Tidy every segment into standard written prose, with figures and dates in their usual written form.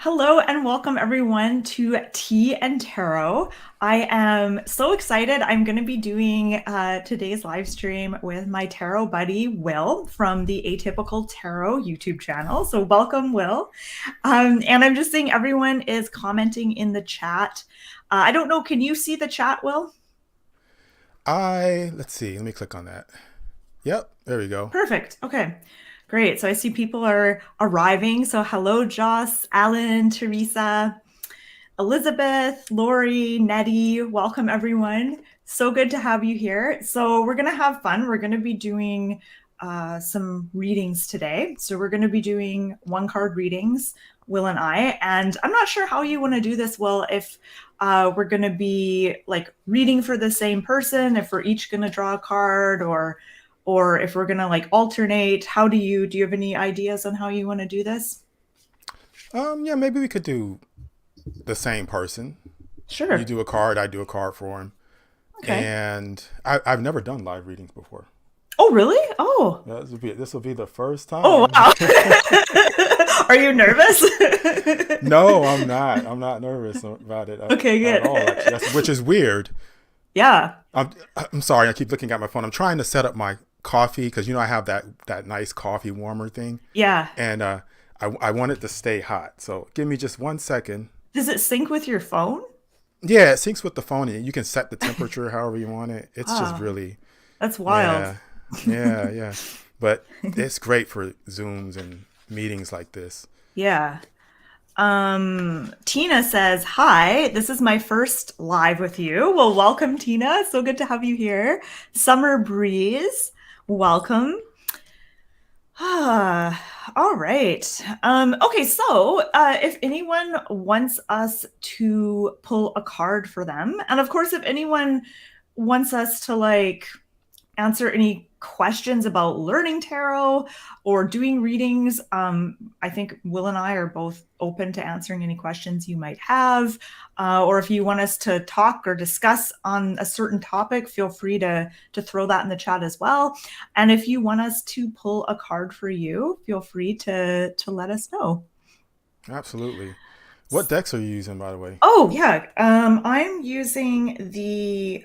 Hello and welcome everyone to Tea and Tarot. I am so excited. I'm going to be doing today's live stream with my tarot buddy, Will, from the Atypical Tarot YouTube channel. So welcome, Will. And I'm just seeing everyone is commenting in the chat. I don't know, can you see the chat, Will? Let's see, let me click on that. Yep, there we go. Perfect. Okay. Great. So I see people are arriving. So hello, Joss, Alan, Teresa, Elizabeth, Lori, Nettie, welcome everyone. So good to have you here. So we're going to have fun. We're going to be doing some readings today. So we're going to be doing one card readings, Will and I. And I'm not sure how you want to do this, Will, if we're going to be like reading for the same person, if we're each going to draw a card or if we're going to like alternate. Do you have any ideas on how you want to do this? Yeah, maybe we could do the same person. You Sure. do a card, I do a card for him. Okay. And I've never done live readings before. Oh, really? Oh. This will be the first Oh, time. wow. Are you nervous? No, I'm not. I'm not nervous about it Okay, at all, actually. good. Which is weird. Yeah. I'm sorry, I keep looking at my phone. I'm trying to set up my coffee because I have that nice coffee warmer thing. Yeah. And I want it to stay hot. So give me just 1 second. Does it sync with your phone? Yeah, it syncs with the phone, and you can set the temperature however you want it. It's just Oh, really, that's wild. yeah, yeah. But it's great for Zooms and meetings like this. Yeah. Tina says, "Hi, this is my first live with you." Well, welcome, Tina. So good to have you here. Summer Breeze, welcome. All right. Okay, so if anyone wants us to pull a card for them, and of course, if anyone wants us to like answer any questions about learning tarot or doing readings, I think Will and I are both open to answering any questions you might have. Or if you want us to talk or discuss on a certain topic, feel free to throw that in the chat as well. And if you want us to pull a card for you, feel free to let us know. Absolutely. What decks are you using, by the way? Oh yeah, I'm using the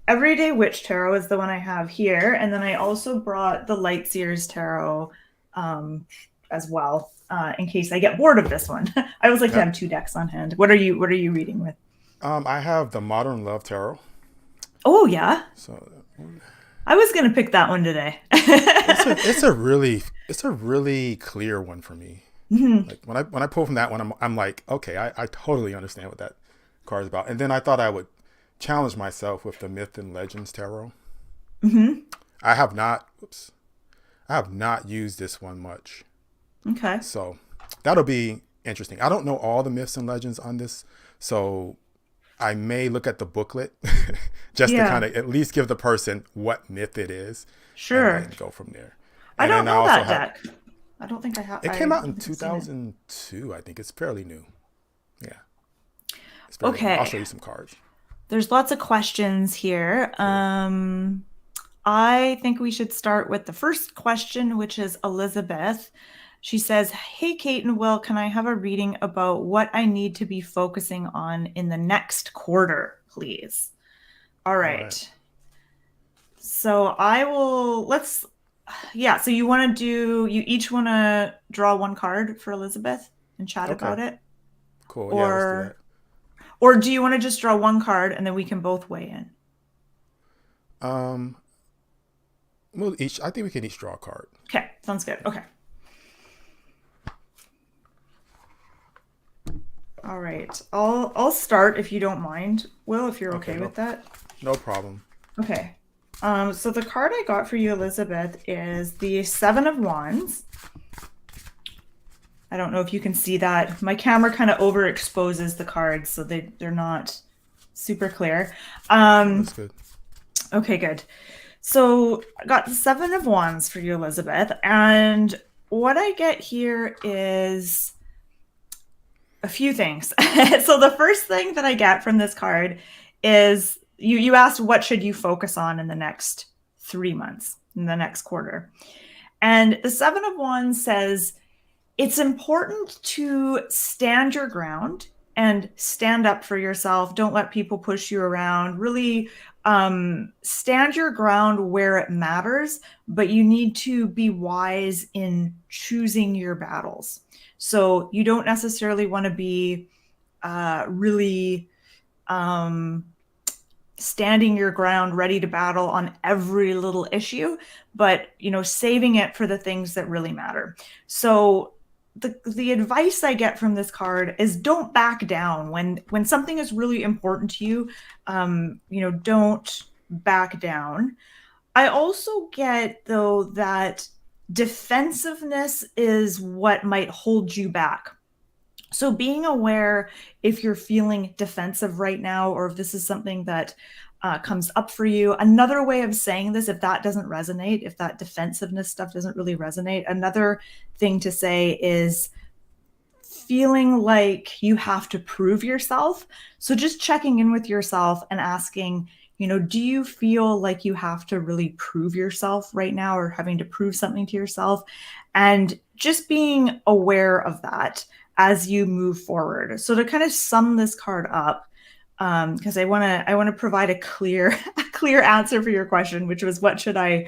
Everyday Witch Tarot is the one I have here, and then I also brought the Lightseers Tarot um, as well in case I get bored of this one. I always like to Yep. have two decks on hand. What are you reading with? I have the Modern Love Tarot. Oh yeah, So I was gonna pick that one today. it's a really clear one for me. Mhm. Like when I pull from that one, I'm like, okay, I totally understand what that card is about. And then I thought I would challenge myself with the Myth and Legends Tarot. Mhm. I have not. Oops. I have not used this one much. Okay. So that'll be interesting. I don't know all the myths and legends on this, so I may look at the booklet just to Yeah. kind of at least give the person what myth it is and Sure. then go from there. I And don't then I know also that have deck. I don't think I have. it I came out don't in think I've seen it. 2002, I think. It's fairly new. Yeah, it's fairly new. I'll Okay. show you some cards. There's lots of questions here. Cool. I think we should start with the first question, which is Elizabeth. She says, "Hey, Kate and Will, can I have a reading about what I need to be focusing on in the next quarter, please?" All All right. right. So I will, yeah. So you each want to draw one card for Elizabeth and chat Okay. about it? Cool. Yeah, let's do Or, that. or do you want to just draw one card and then we can both weigh in? Um, we'll each. I think we can each draw a card. Okay, sounds good. Okay. All right. I'll start if you don't mind, Will, if you're Okay. okay No, with that. no problem. Okay. So the card I got for you, Elizabeth, is the Seven of Wands. I don't know if you can see that. My camera kind of overexposes the cards, so they're not super clear. Oh, Um, that's good. okay, good. So I got the Seven of Wands for you, Elizabeth, and what I get here is a few things. So the first thing that I get from this card is you asked what should you focus on in the next 3 months, in the next quarter. And the Seven of Wands says it's important to stand your ground and stand up for yourself. Don't let people push you around. Really stand your ground where it matters, but you need to be wise in choosing your battles. So you don't necessarily want to be really standing your ground, ready to battle on every little issue, but saving it for the things that really matter. So the advice I get from this card is don't back down when something is really important to you. Don't back down. I also get though that defensiveness is what might hold you back. So being aware if you're feeling defensive right now, or if this is something that comes up for you. Another way of saying this, if that doesn't resonate, if that defensiveness stuff doesn't really resonate, another thing to say is feeling like you have to prove yourself. So just checking in with yourself and asking, do you feel like you have to really prove yourself right now, or having to prove something to yourself? And just being aware of that as you move forward. So to kind of sum this card up, because I want to provide a clear answer for your question, which was what should I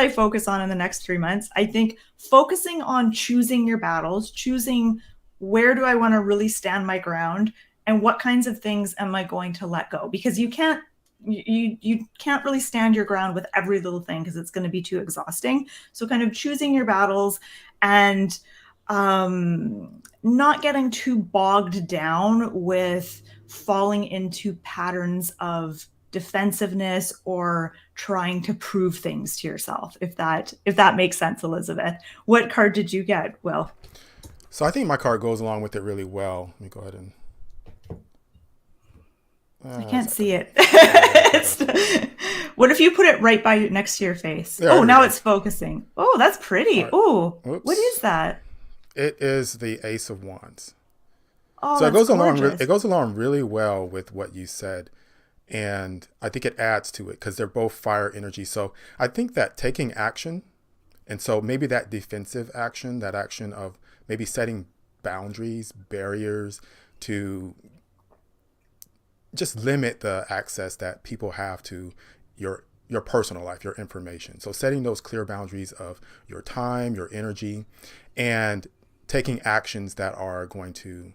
focus on in the next 3 months? I think focusing on choosing your battles, choosing where do I want to really stand my ground, and what kinds of things am I going to let go? Because you can't really stand your ground with every little thing, because it's going to be too exhausting. So kind of choosing your battles and not getting too bogged down with falling into patterns of defensiveness or trying to prove things to yourself. If that makes sense, Elizabeth. What card did you get, Will? So I think my card goes along with it really well. Let me go ahead and. I can't see it. What if you put it right by next to your face? Yeah, oh, now it's focusing. Oh, that's pretty. Right. Oh, Oops. What is that? It is the Ace of Wands. Oh, So that's gorgeous. it goes along really well with what you said. And I think it adds to it because they're both fire energy. So I think that taking action, and so maybe that defensive action, that action of maybe setting boundaries, barriers to just limit the access that people have to your personal life, your information. So setting those clear boundaries of your time, your energy, and taking actions that are going to,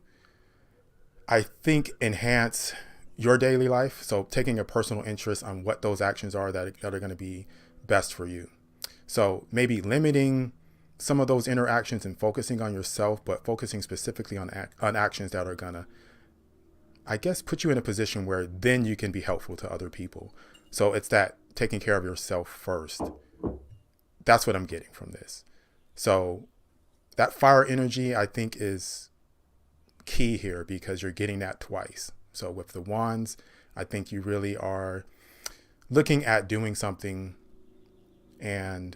I think, enhance your daily life. So taking a personal interest on what those actions are that are going to be best for you. So maybe limiting some of those interactions and focusing on yourself, but focusing specifically on actions that are going to, I guess, put you in a position where then you can be helpful to other people. So it's that taking care of yourself first. That's what I'm getting from this. So that fire energy, I think, is key here because you're getting that twice. So with the wands, I think you really are looking at doing something and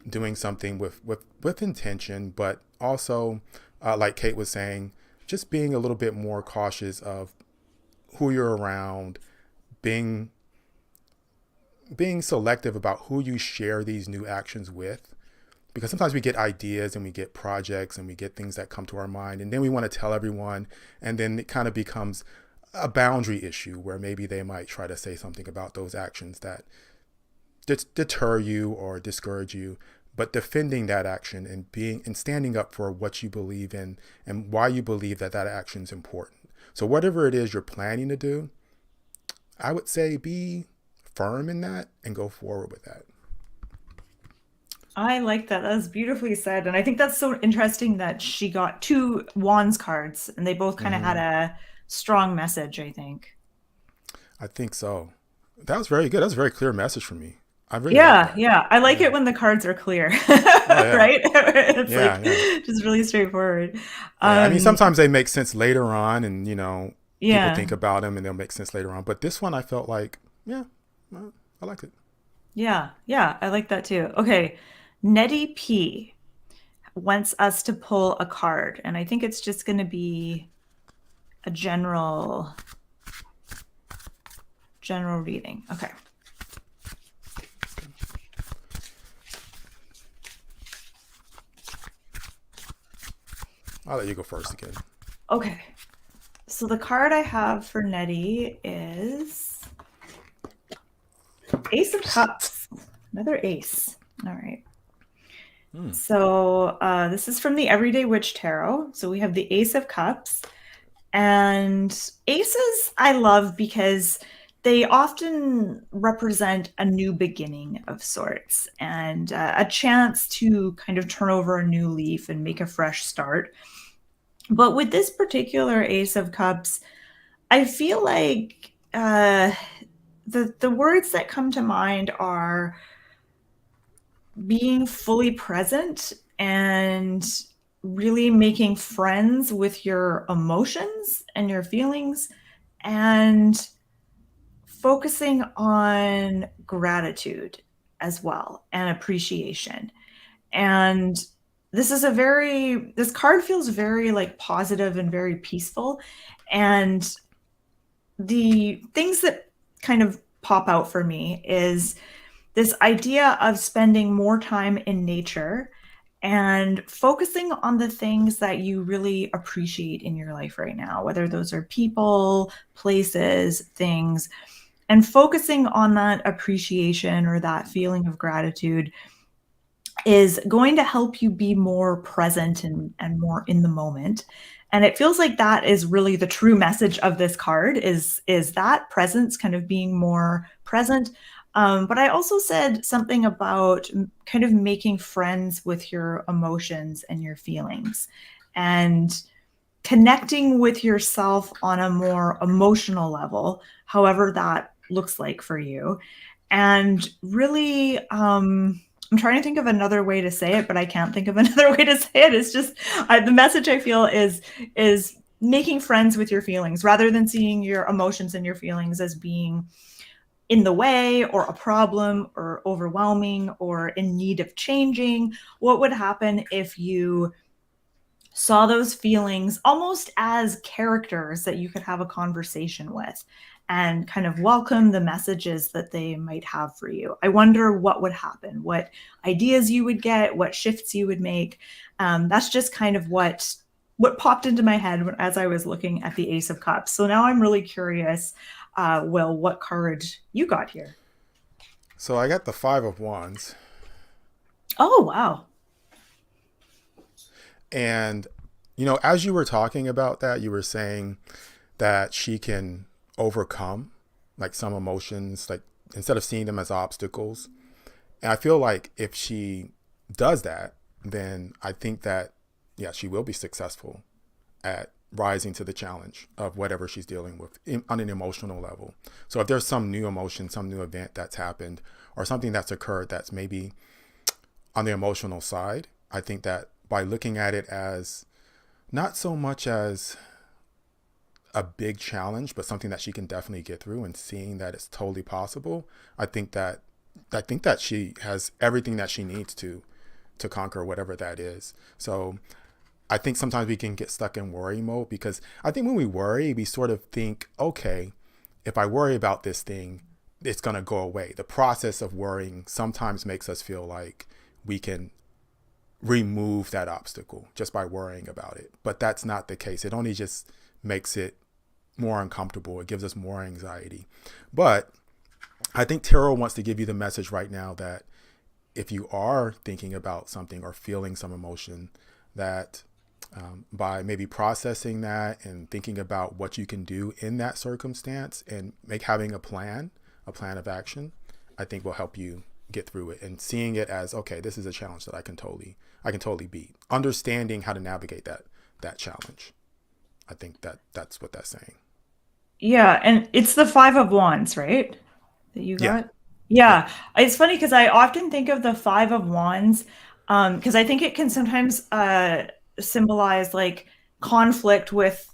doing something with intention, but also, like Kate was saying, just being a little bit more cautious of who you're around, being selective about who you share these new actions with. Because sometimes we get ideas and we get projects and we get things that come to our mind, and then we want to tell everyone, and then it kind of becomes a boundary issue where maybe they might try to say something about those actions that deter you or discourage you. But defending that action and standing up for what you believe in and why you believe that action is important. So whatever it is you're planning to do, I would say be firm in that and go forward with that. I like that. That was beautifully said. And I think that's so interesting that she got 2 wands cards and they both kind of had a strong message, I think. I think so. That was very good. That was a very clear message for me. I really like that. Yeah. I like it when the cards are clear, Oh yeah. right? It's Yeah, yeah. just really straightforward. Yeah. I mean, Um, sometimes they make sense later on, and people yeah. think about them and they'll make sense later on. But this one, I felt like, yeah, I liked it. Yeah. I like that too. Okay. Nettie P wants us to pull a card, and I think it's just going to be a general reading. Okay. I'll let you go first again. Okay. So the card I have for Nettie is Ace of Cups. Another ace. All right. Hmm. So this is from the Everyday Witch Tarot. So we have the Ace of Cups. And aces I love because they often represent a new beginning of sorts and a chance to kind of turn over a new leaf and make a fresh start. But with this particular Ace of Cups, I feel like the words that come to mind are being fully present and really making friends with your emotions and your feelings and focusing on gratitude as well and appreciation. And this card feels very like positive and very peaceful. And the things that kind of pop out for me is this idea of spending more time in nature and focusing on the things that you really appreciate in your life right now, whether those are people, places, things, and focusing on that appreciation or that feeling of gratitude is going to help you be more present and more in the moment. And it feels like that is really the true message of this card is that presence, kind of being more present. But I also said something about kind of making friends with your emotions and your feelings and connecting with yourself on a more emotional level, however that looks like for you. And really, I'm trying to think of another way to say it, but I can't think of another way to say it. It's just the message I feel is making friends with your feelings rather than seeing your emotions and your feelings as being in the way or a problem or overwhelming or in need of changing. What would happen if you saw those feelings almost as characters that you could have a conversation with and kind of welcome the messages that they might have for you? I wonder what would happen, what ideas you would get, what shifts you would make. That's just kind of what popped into my head as I was looking at the Ace of Cups. So now I'm really curious, Will, what card you got here? So I got the Five of Wands, Oh, wow. and as you were talking about that, you were saying that she can overcome like some emotions, like instead of seeing them as obstacles. And I feel like if she does that, then I think that, yeah, she will be successful at rising to the challenge of whatever she's dealing with on an emotional level. So if there's some new emotion, some new event that's happened, or something that's occurred that's maybe on the emotional side, I think that by looking at it as not so much as a big challenge, but something that she can definitely get through, and seeing that it's totally possible, I think that she has everything that she needs to conquer whatever that is. So I think sometimes we can get stuck in worry mode, because I think when we worry, we sort of think, okay, if I worry about this thing, it's going to go away. The process of worrying sometimes makes us feel like we can remove that obstacle just by worrying about it. But that's not the case. It only just makes it more uncomfortable. It gives us more anxiety. But I think tarot wants to give you the message right now that if you are thinking about something or feeling some emotion, that by maybe processing that and thinking about what you can do in that circumstance and having a plan of action, I think will help you get through it, and seeing it as, okay, this is a challenge that I can totally beat. Understanding how to navigate that challenge. I think that's what that's saying. Yeah, and it's the Five of Wands, right? That you Yeah. got? Yeah. Yeah. It's funny because I often think of the Five of Wands, because I think it can sometimes symbolize like conflict with,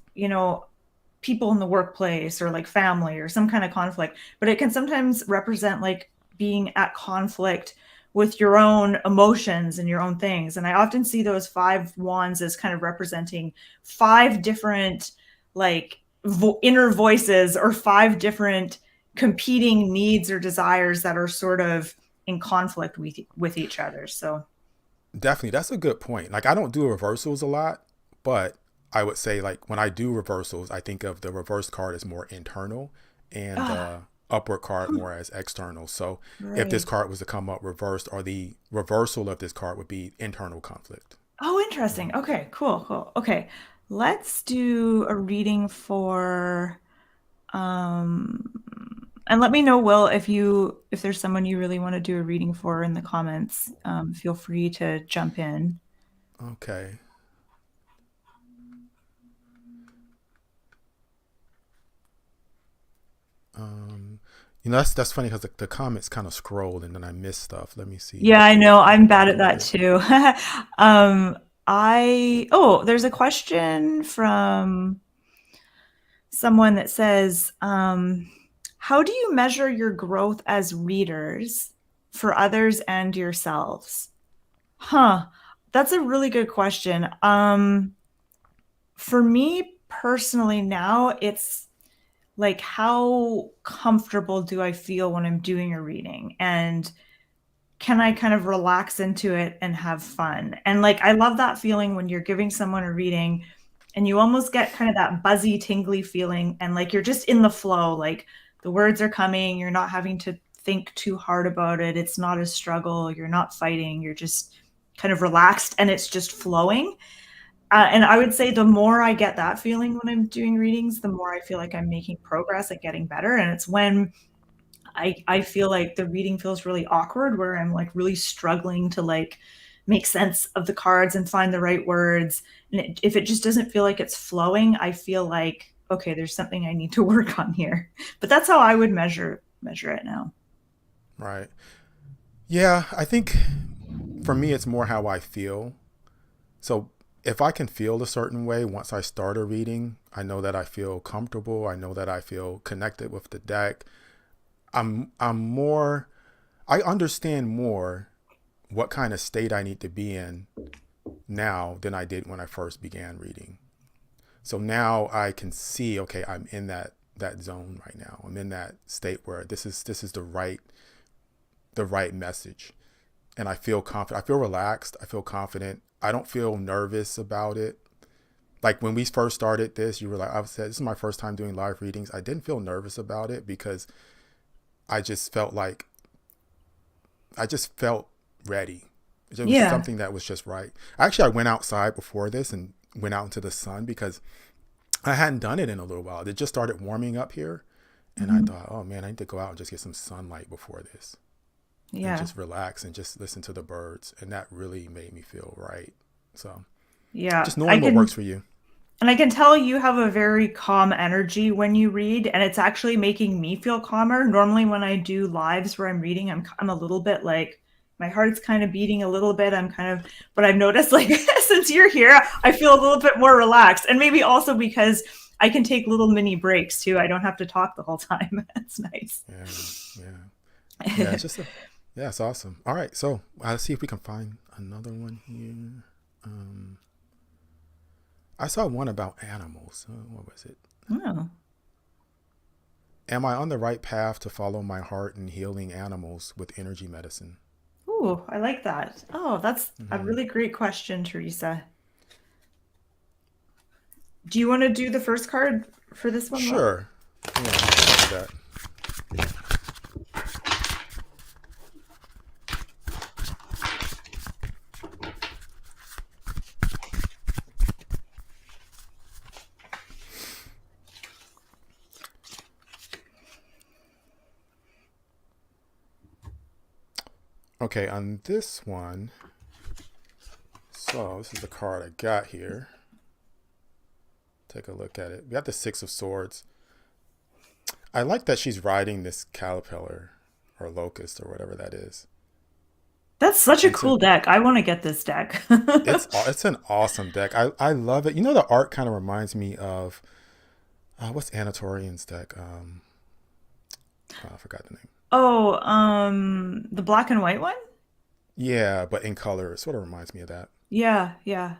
people in the workplace or like family or some kind of conflict, but it can sometimes represent like being at conflict with your own emotions and your own things. And I often see those five wands as kind of representing five different like inner voices or five different competing needs or desires that are sort of in conflict with each other. So Definitely. That's a good point. Like, I don't do reversals a lot, But I would say, like, when I do reversals, I think of the reverse card as more internal and Ah, the upward card huh, more as external. So if this right. card was to come up reversed, or the reversal of this card would be internal conflict. Oh, Mhm. interesting. Okay, cool, cool. Okay, let's do a reading for and let me know, Will, if there's someone you really want to do a reading for in the comments. Feel free to jump in. Okay. Um, that's funny because the comments kind of scrolled and then I missed stuff. Let me see Yeah, I know. if I can I'm go bad back at a little that bit. too. There's a question from someone that says, how do you measure your growth as readers for others and yourselves? Huh. That's a really good question. For me personally now, it's like how comfortable do I feel when I'm doing a reading? And can I kind of relax into it and have fun? And like, I love that feeling when you're giving someone a reading and you almost get kind of that buzzy, tingly feeling. And like, you're just in the flow, like the words are coming, you're not having to think too hard about it. It's not a struggle, you're not fighting, you're just kind of relaxed and it's just flowing. And I would say the more I get that feeling when I'm doing readings, the more I feel like I'm making progress at getting better. And it's when I feel like the reading feels really awkward where I'm like really struggling to like make sense of the cards and find the right words. And if it just doesn't feel like it's flowing, I feel like okay, there's something I need to work on here. But that's how I would measure it now. Right. Yeah, I think for me, it's more how I feel. So if I can feel a certain way once I start a reading, I know that I feel comfortable. I know that I feel connected with the deck. I'm more. I understand more what kind of state I need to be in now than I did when I first began reading. So now I can see, okay, I'm in that zone right now. I'm in that state where this is the right message, and I feel confident. I feel relaxed. I feel confident. I don't feel nervous about it. Like when we first started this, you were like, I've said this is my first time doing live readings. I didn't feel nervous about it because I just felt like I just felt ready. It was Yeah. something that was just right. Actually, I went outside before this and went out into the sun because I hadn't done it in a little while. It just started warming up here. And I Mhm. thought, oh man, I need to go out and just get some sunlight before this and Yeah. just relax and just listen to the birds. And that really made me feel right. So Yeah. just knowing what works for you. I can tell you have a very calm energy when you read, and it's actually making me feel calmer. Normally, when I do lives where I'm reading, I'm a little bit like my heart's kind of beating a little bit. I'm kind of, but I've noticed like since you're here, I feel a little bit more relaxed, and maybe also because I can take little mini breaks too. I don't have to talk the whole time. That's nice. Yeah. Yeah. Yeah. It's just yeah, it's awesome. All right. So let's see if we can find another one here. Um, I saw one about animals. What was it? Oh. Am I on the right path to follow my heart in healing animals with energy medicine? Ooh, I like that. Oh, that's a Hmm. really great question, Teresa. Do you want to do the first card for this one, Will? Sure. Yeah, I'll do that. Okay, on this one, so this is the card I got here. Take a look at it. We got the Six of Swords. I like that she's riding this caterpillar or locust or whatever that is. That's such a And so cool deck. I want to get this deck. it's an awesome deck. I love it. You know, the art kind of reminds me of what's Anatorian's deck? I forgot the name. Oh, the black and white one? Yeah, but in color, it sort of reminds me of that. Yeah, yeah.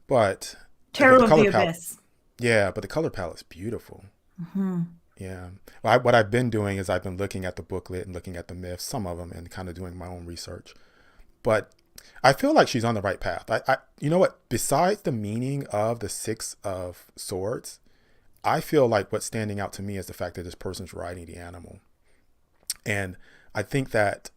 But the Tarot of color the palette, Abyss. yeah, but the color palette's beautiful. Hmm. Yeah. Well, what I've been doing is I've been looking at the booklet and looking at the myths, some of them, and kind of doing my own research. But I feel like she's on the right path. You know what? Besides the meaning of the Six of Swords, I feel like what's standing out to me is the fact that this person's riding the animal. And I think that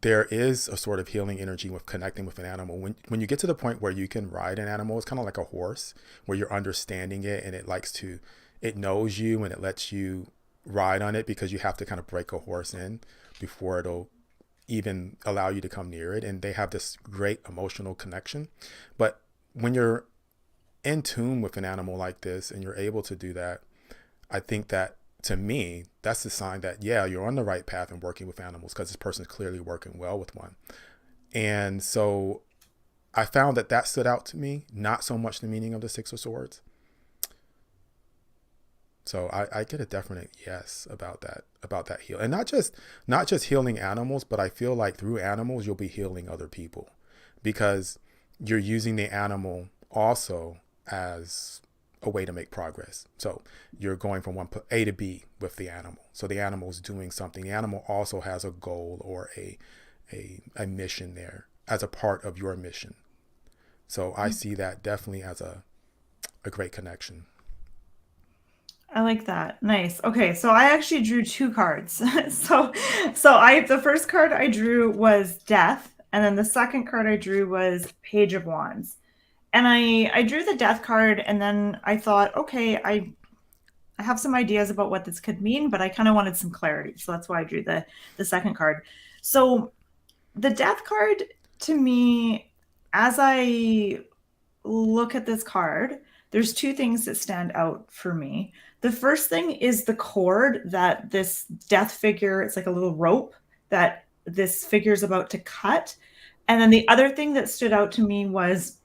there is a sort of healing energy with connecting with an animal. When you get to the point where you can ride an animal, it's kind of like a horse where you're understanding it and it knows you and it lets you ride on it, because you have to kind of break a horse in before it'll even allow you to come near it. And they have this great emotional connection. But when you're in tune with an animal like this and you're able to do that, I think that, to me, that's the sign that, yeah, you're on the right path in working with animals, because this person's clearly working well with one. And so I found that stood out to me, not so much the meaning of the Six of Swords. So I get a definite yes about that heal. And not just healing animals, but I feel like through animals you'll be healing other people, because you're using the animal also as a way to make progress. So you're going from one A to B with the animal. So the animal's doing something. The animal also has a goal or a mission there as a part of your mission. So I see that definitely as a great connection. I like that. Nice. Okay, so I actually drew two cards. so the first card I drew was Death, and then the second card I drew was Page of Wands. And I drew the Death card, and then I thought, okay, I have some ideas about what this could mean, but I kind of wanted some clarity. So that's why I drew the second card. So the Death card, to me, as I look at this card, there's two things that stand out for me. The first thing is the cord that this death figure, it's like a little rope that this figure is about to cut. And then the other thing that stood out to me was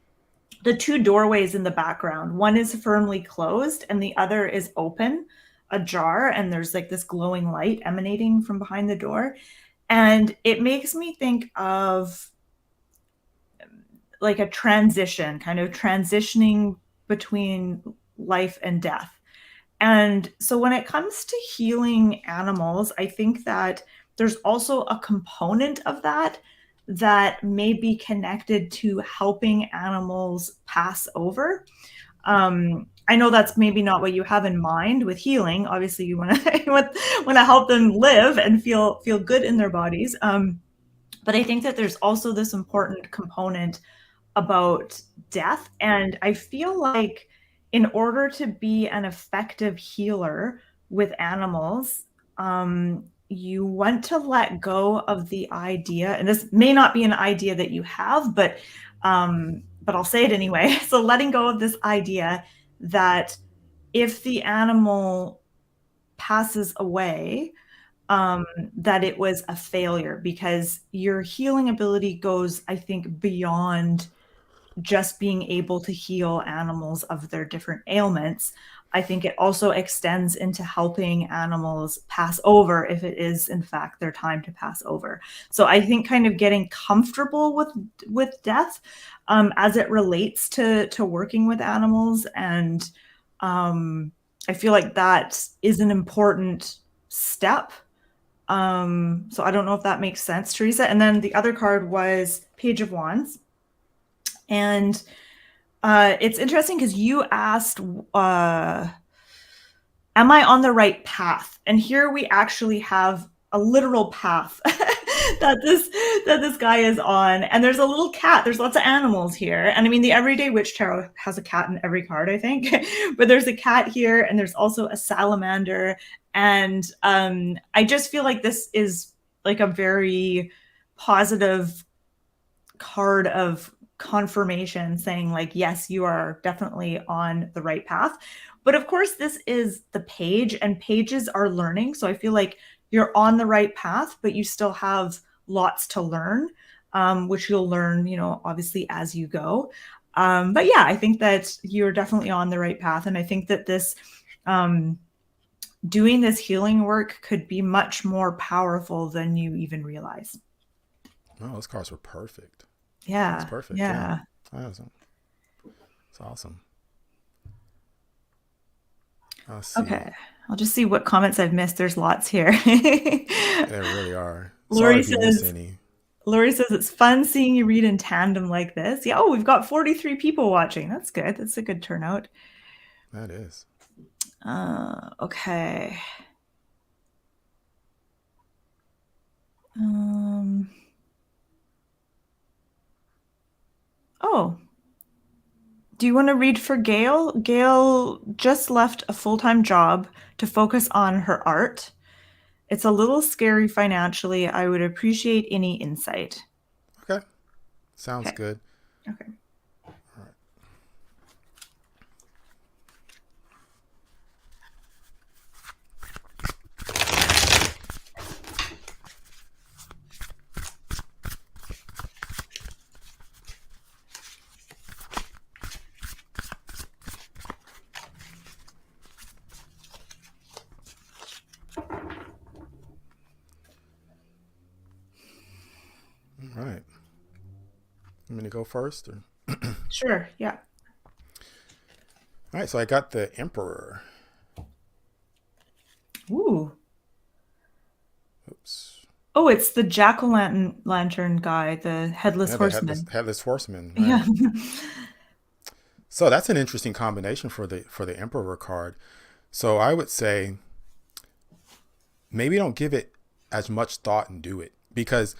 the two doorways in the background. One is firmly closed and the other is open, ajar, and there's like this glowing light emanating from behind the door. And it makes me think of like a transition, kind of transitioning between life and death. And so when it comes to healing animals, I think that there's also a component of that that may be connected to helping animals pass over. I know that's maybe not what you have in mind with healing. Obviously, you want to help them live and feel good in their bodies. But I think that there's also this important component about death. And I feel like in order to be an effective healer with animals, you want to let go of the idea, and this may not be an idea that you have, but I'll say it anyway. So letting go of this idea that if the animal passes away, that it was a failure, because your healing ability goes, I think, beyond just being able to heal animals of their different ailments. I think it also extends into helping animals pass over if it is in fact their time to pass over. So I think kind of getting comfortable with death as it relates to working with animals, and I feel like that is an important step. So I don't know if that makes sense, Teresa. And then the other card was Page of Wands. And it's interesting because you asked, am I on the right path? And here we actually have a literal path that this guy is on. And there's a little cat. There's lots of animals here. And I mean, the Everyday Witch Tarot has a cat in every card, I think. But there's a cat here, and there's also a salamander. And I just feel like this is like a very positive card of confirmation, saying like, yes, you are definitely on the right path. But of course, this is the page, and pages are learning. So I feel like you're on the right path, but you still have lots to learn, which you'll learn, obviously as you go. But yeah, I think that you're definitely on the right path. And I think that this, doing this healing work could be much more powerful than you even realize. Oh, those cards were perfect. Yeah. That's perfect. Yeah. It's awesome. Let's see. Okay. I'll just see what comments I've missed. There's lots here. There really are. Sorry Lori if you miss says, any. Lori says it's fun seeing you read in tandem like this. Yeah. Oh, we've got 43 people watching. That's good. That's a good turnout. That is. Okay. Um, oh, do you want to read for Gail? Gail just left a full-time job to focus on her art. It's a little scary financially. I would appreciate any insight. Okay. Sounds Okay. good. Okay. All right. All right. I'm going to go first. Or... Sure. Yeah. All right. So I got the Emperor. Ooh. Oops. Oh, it's the jack-o'-lantern guy, the headless Yeah, the headless horseman. headless horseman. Right. Yeah. So that's an interesting combination for the Emperor card. So I would say maybe don't give it as much thought and do it, because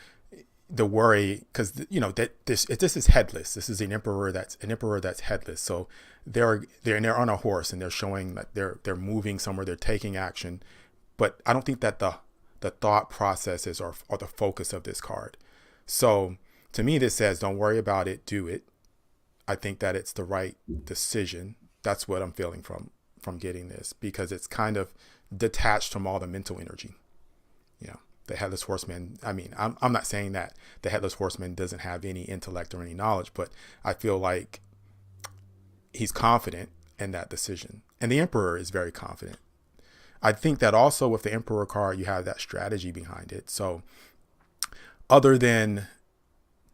the worry, because that this is headless. This is an emperor that's headless. So they're on a horse and they're showing that they're moving somewhere. They're taking action, but I don't think that the thought processes are the focus of this card. So to me, this says don't worry about it, do it. I think that it's the right decision. That's what I'm feeling from getting this, because it's kind of detached from all the mental energy. You know, the headless horseman. I mean, I'm not saying that the headless horseman doesn't have any intellect or any knowledge, but I feel like he's confident in that decision, and the emperor is very confident. I think that also with the emperor card, you have that strategy behind it. So other than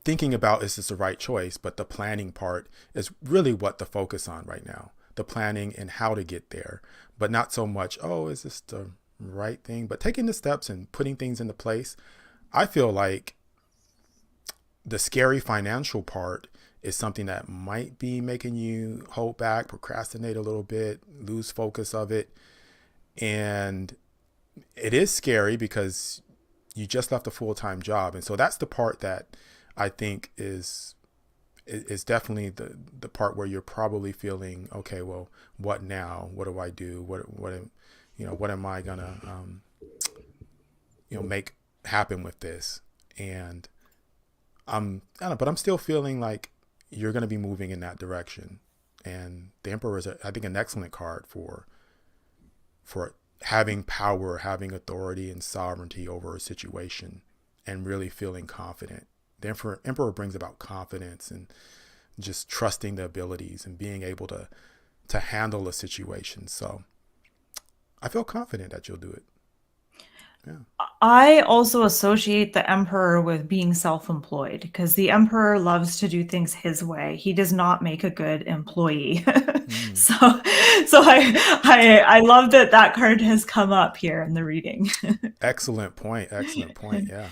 thinking about is this the right choice, but the planning part is really what the focus on right now. The planning and how to get there, but not so much, oh, is this the right thing? But taking the steps and putting things into place. I feel like the scary financial part is something that might be making you hold back, procrastinate a little bit, lose focus of it. And it is scary because you just left a full-time job. And so that's the part that I think is definitely the part where you're probably feeling, okay, well, what now? What do I do? What am I gonna make happen with this? And I don't know, but I'm still feeling like you're gonna be moving in that direction. And the Emperor is, I think, an excellent card for having power, having authority and sovereignty over a situation, and really feeling confident. The Emperor brings about confidence and just trusting the abilities and being able to handle a situation. So I feel confident that you'll do it. Yeah. I also associate the emperor with being self-employed because the emperor loves to do things his way. He does not make a good employee. Mm. so so I love that that card has come up here in the reading. Excellent point. Excellent point. Yeah.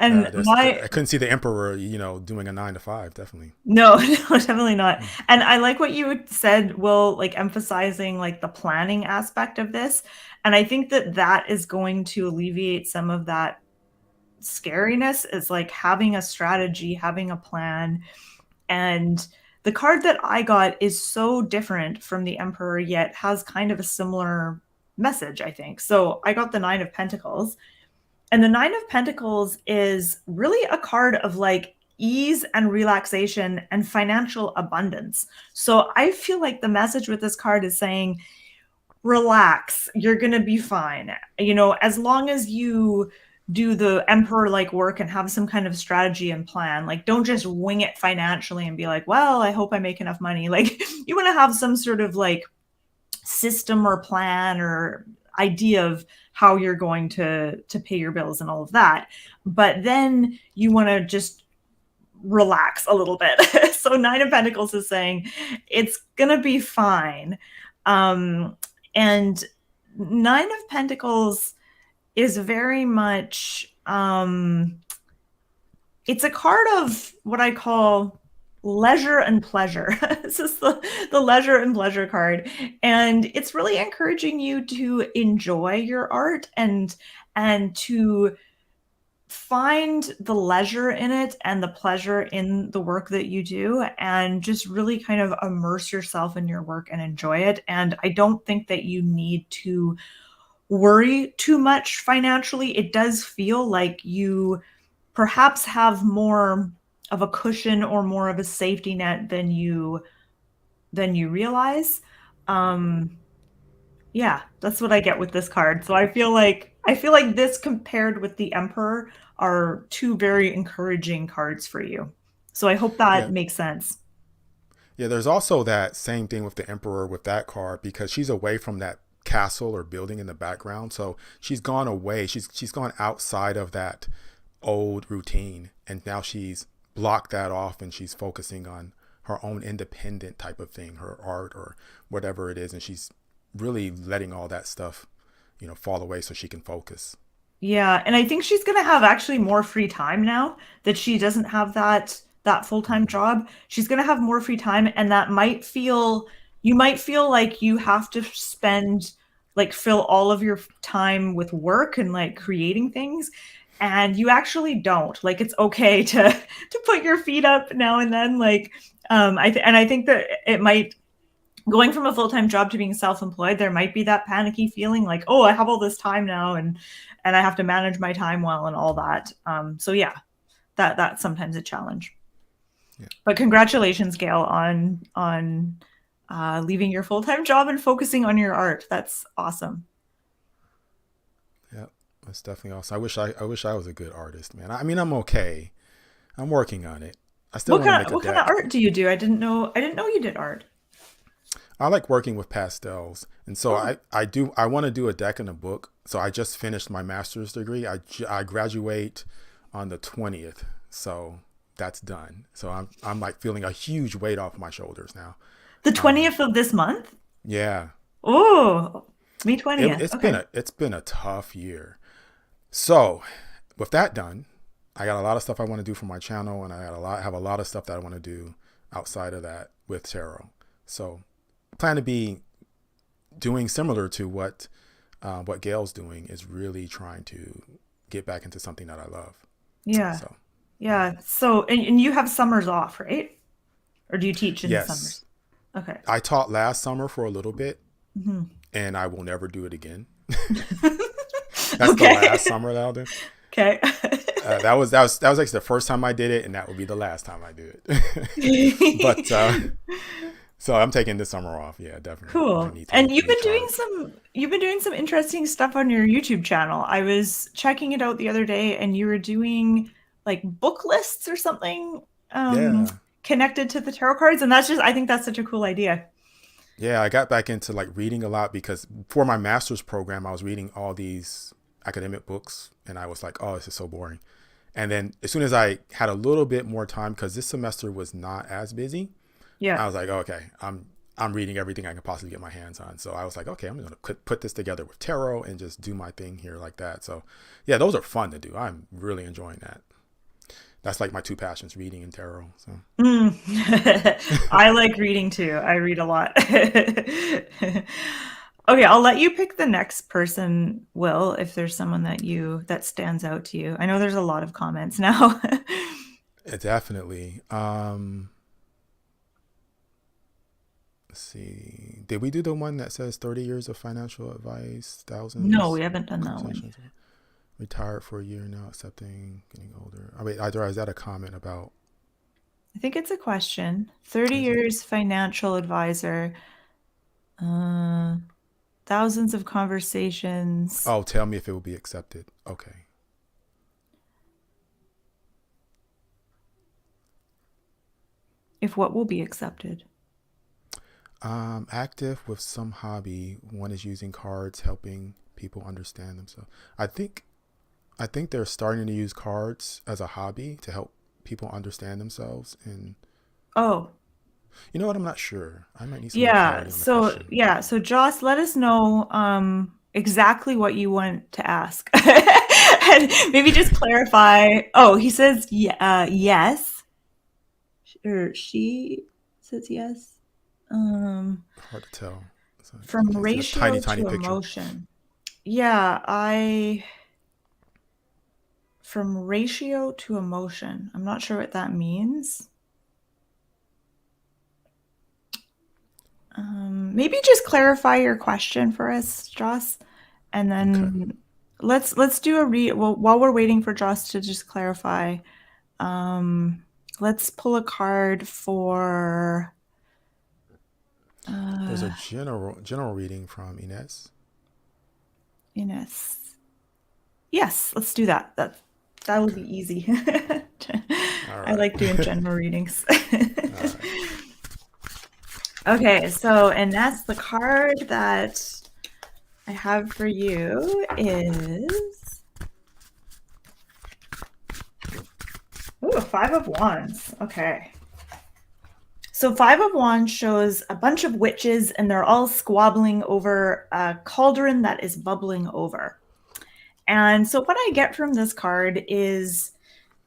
And my I couldn't see the Emperor, doing a 9 to 5. Definitely. no, no, definitely not. Mm. And I like what you said, Will, like emphasizing like the planning aspect of this. And I think that that is going to alleviate some of that scariness, is like having a strategy, having a plan. And the card that I got is so different from the Emperor, yet has kind of a similar message, I think. So I got the Nine of Pentacles. And the Nine of Pentacles is really a card of like ease and relaxation and financial abundance. So I feel like the message with this card is saying, relax, you're going to be fine. As long as you do the emperor like work and have some kind of strategy and plan, like don't just wing it financially and be like, well, I hope I make enough money. Like you want to have some sort of like system or plan or idea of how you're going to pay your bills and all of that. But then you want to just relax a little bit. So Nine of Pentacles is saying it's gonna be fine. And Nine of Pentacles is very much it's a card of what I call leisure and pleasure. This is the leisure and pleasure card. And it's really encouraging you to enjoy your art and to find the leisure in it and the pleasure in the work that you do and just really kind of immerse yourself in your work and enjoy it. And I don't think that you need to worry too much financially. It does feel like you perhaps have more of a cushion or more of a safety net than you realize. Um, yeah, that's what I get with this card. So I feel like this compared with the Emperor are two very encouraging cards for you. So I hope Yeah. that makes sense. Yeah, there's also that same thing with the Emperor with that card because she's away from that castle or building in the background. So she's gone away. She's gone outside of that old routine and now she's blocked that off and she's focusing on her own independent type of thing, her art or whatever it is, and she's really letting all that stuff, fall away so she can focus. Yeah, and I think she's gonna have actually more free time now that she doesn't have that full-time Mm-hmm. job. She's gonna have more free time, and that might feel you might feel like you have to spend fill all of your time with work and creating things, and you actually don't. Like it's okay to to put your feet up now and then. I think that it might going from a full-time job to being self-employed, there might be that panicky feeling like, oh, I have all this time now and I have to manage my time well and all that. So yeah, that's sometimes a challenge. Yeah. But congratulations, Gail, on leaving your full-time job and focusing on your art. That's awesome. Yeah. That's definitely awesome. I wish I was a good artist, man. I mean, I'm okay. I'm working on it. I still What want to kind make of a what kind of deck. art do you do? I didn't know you did art. I like working with pastels, and so Oh, I want to do a deck and a book. So I just finished my master's degree. I graduate on the 20th, so that's done. So I'm like feeling a huge weight off my shoulders now. the Um, 20th of this month? yeah, Oh, May it, 20th. it's been Okay. a tough year. So with that done, I got a lot of stuff I want to do for my channel, and have a lot of stuff that I want to do outside of that with tarot. So plan to be doing similar to what Gail's doing is really trying to get back into something that I love. Yeah. So yeah, Yeah. So, and you have summers off, right? Or do you teach in the yes, summers? Okay. I taught last summer for a little bit, Mhm. and I will never do it again. That's the Okay. last summer that I'll do. Okay. That was like the first time I did it, and that would be the last time I do it. but so I'm taking this summer off. Yeah, definitely. I Cool. need to And recharge. you've been doing some interesting stuff on your YouTube channel. I was checking it out the other day and you were doing like book lists or something Yeah, connected to the tarot cards, and I think that's such a cool idea. yeah. I got back into like reading a lot because for my master's program, I was reading all these academic books, and I was like, oh, this is so boring. And then as soon as I had a little bit more time, because this semester was not as busy, Yeah. I was like, oh, okay, I'm reading everything I can possibly get my hands on. So I was like, okay, I'm gonna put this together with tarot and just do my thing here like that. So yeah, those are fun to do. I'm really enjoying that. That's like my two passions, reading and tarot. So Mm. I like reading too. I read a lot. Okay, I'll let you pick the next person, Will, if there's someone that stands out to you. I know there's a lot of comments now. definitely. Let's see. Did we do the one that says 30 years of financial advice, No, we thousands haven't done that one. conversations? Retired for a year now, accepting getting older. Oh, wait, either is that a comment about? I think it's a question. 30 Is it? years financial advisor, uh, thousands of conversations. Oh, tell me if it will be accepted. Okay. If what will be accepted? Active with some hobby. One is using cards, helping people understand themselves. I think I think they're starting to use cards as a hobby to help people understand themselves. And Oh, you know what? I'm not sure. I might need some more yeah. clarity on the So question. yeah. So Joss, let us know exactly what you want to ask. And maybe just clarify. Oh, he says yes, or she says yes. Um, Hard to tell. from It's a tiny, ratio tiny to picture. emotion. Yeah, I from ratio to emotion. I'm not sure what that means. Maybe just clarify your question for us, Joss, and Okay. then let's do a read. Well, while we're waiting for Joss to just clarify, um, let's pull a card for There's a uh, general reading from Ines. Ines. Yes, let's do that. That will Okay. be easy. All I like doing right. general readings. All right. Okay, so and that's the card that I have for you is ooh, Five of Wands. Okay. So Five of Wands shows a bunch of witches and they're all squabbling over a cauldron that is bubbling over. And so what I get from this card is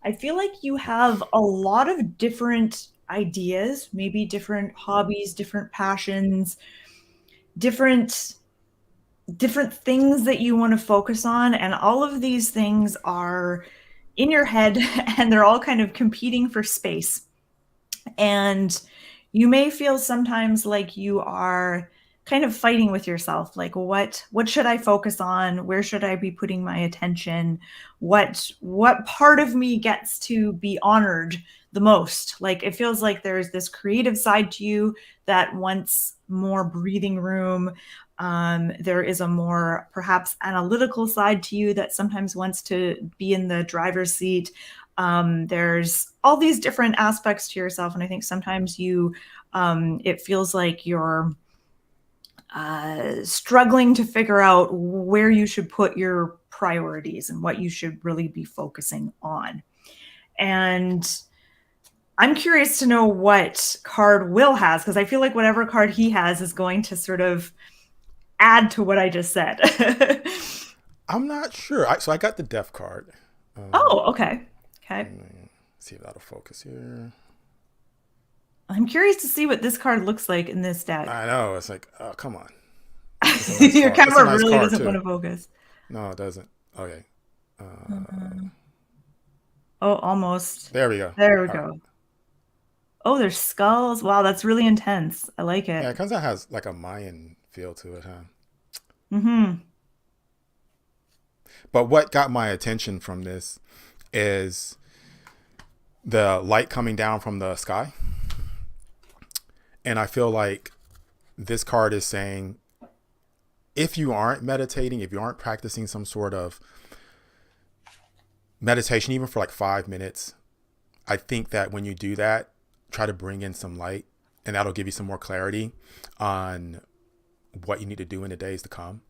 I feel like you have a lot of different ideas, maybe different hobbies, different passions, different things that you want to focus on, and all of these things are in your head and they're all kind of competing for space. And you may feel sometimes like you are kind of fighting with yourself, like what should I focus on, where should I be putting my attention, what part of me gets to be honored the most. Like it feels like there's this creative side to you that wants more breathing room. There is a more perhaps analytical side to you that sometimes wants to be in the driver's seat. There's all these different aspects to yourself, and I think sometimes it feels like you're struggling to figure out where you should put your priorities and what you should really be focusing on. And I'm curious to know what card Will has, because I feel like whatever card he has is going to sort of add to what I just said. I'm not sure. So I got the death card. Um, Oh, okay. Okay. Let me see if that'll focus here. I'm curious to see what this card looks like in this deck. I know. It's like, oh, come on. It's a nice Your card. It's a camera nice really card doesn't want too. to focus. No, it doesn't. Okay. Uh, Uh, oh, almost. there we go. There we All right. go. Oh, there's skulls. Wow, that's really intense. I like Yeah, it. it kind of has like a Mayan feel to it, huh? Mm-hmm. But what got my attention from this is the light coming down from the sky. And I feel like this card is saying if you aren't meditating, if you aren't practicing some sort of meditation, even for like 5 minutes, I think that when you do that, try to bring in some light and that'll give you some more clarity on what you need to do in the days to come.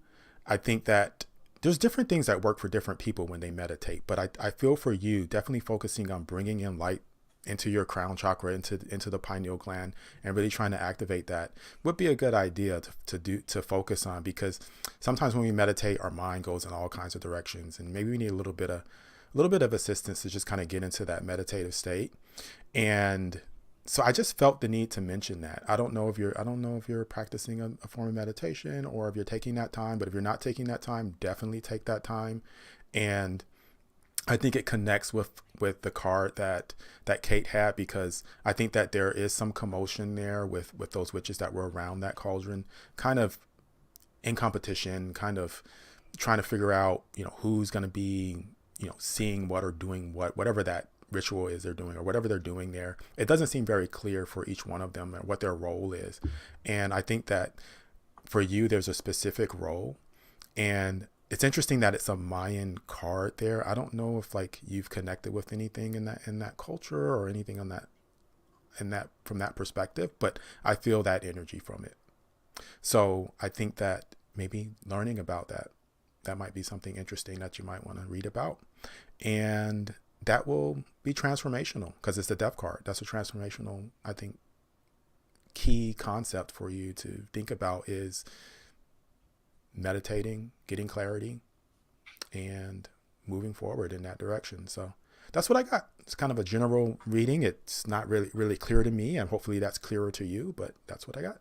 I think that there's different things that work for different people when they meditate, but I feel for you, definitely focusing on bringing in light into your crown chakra, into the pineal gland, and really trying to activate that would be a good idea to focus on, because sometimes when we meditate, our mind goes in all kinds of directions, and maybe we need a little bit of assistance to just kind of get into that meditative state. And so I just felt the need to mention that. I don't know if you're practicing a form of meditation or if you're taking that time, but if you're not taking that time, definitely take that time. And I think it connects with the card that Kate had, because I think that there is some commotion there with those witches that were around that cauldron, kind of in competition, kind of trying to figure out, who's going to be, seeing what or doing whatever that ritual is they're doing or whatever they're doing there. It doesn't seem very clear for each one of them what their role is. And I think that for you, there's a specific role. And it's interesting that it's a Mayan card there. I don't know if like you've connected with anything in that culture or anything on that from that perspective, but I feel that energy from it. So I think that maybe learning about that might be something interesting that you might want to read about. And that will be transformational because it's the death card. That's a transformational, I think, key concept for you to think about is meditating, getting clarity, and moving forward in that direction. So that's what I got. It's kind of a general reading. It's not really clear to me, and hopefully that's clearer to you, but that's what I got.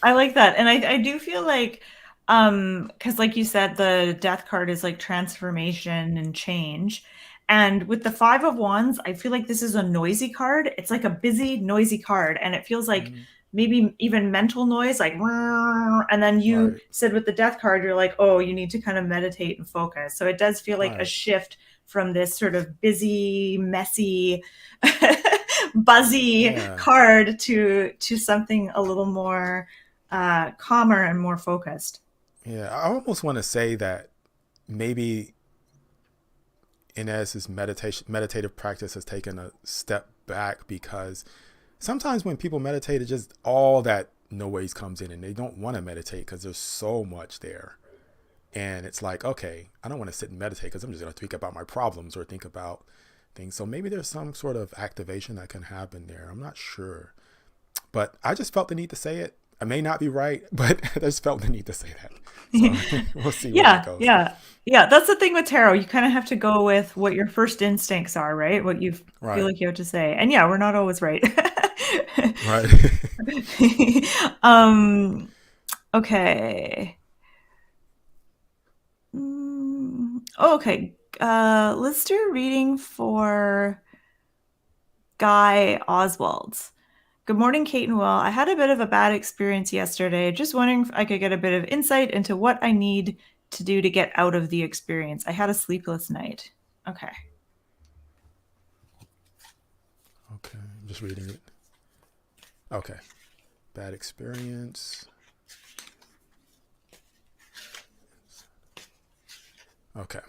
I like that. And I do feel like, because like you said, the death card is like transformation and change. And with the Five of Wands, I feel like this is a noisy card. It's like a busy, noisy card. And it feels like Mm, maybe even mental noise, like, and then you right, said with the death card, you're like, oh, you need to kind of meditate and focus. So it does feel like a right. shift from this sort of busy, messy, buzzy Yeah, card to something a little more calmer and more focused. yeah. I almost want to say that maybe Inez's meditative practice has taken a step back, because sometimes when people meditate, it's just all that noise comes in and they don't want to meditate because there's so much there. And it's like, okay, I don't want to sit and meditate because I'm just going to think about my problems or think about things. So maybe there's some sort of activation that can happen there. I'm not sure. But I just felt the need to say it. I may not be right, but I just felt the need to say that. So we'll see where that Yeah, goes. yeah, yeah. That's the thing with tarot. You kind of have to go with what your first instincts are, right? What you feel Right. like you have to say. And yeah, we're not always right. Right. um, okay. Oh, okay. Let's do a reading for Guy Oswald. Good morning, Kate and Will. I had a bit of a bad experience yesterday. Just wondering if I could get a bit of insight into what I need to do to get out of the experience. I had a sleepless night. Okay. Okay. I'm just reading it. Okay. Bad experience. Okay.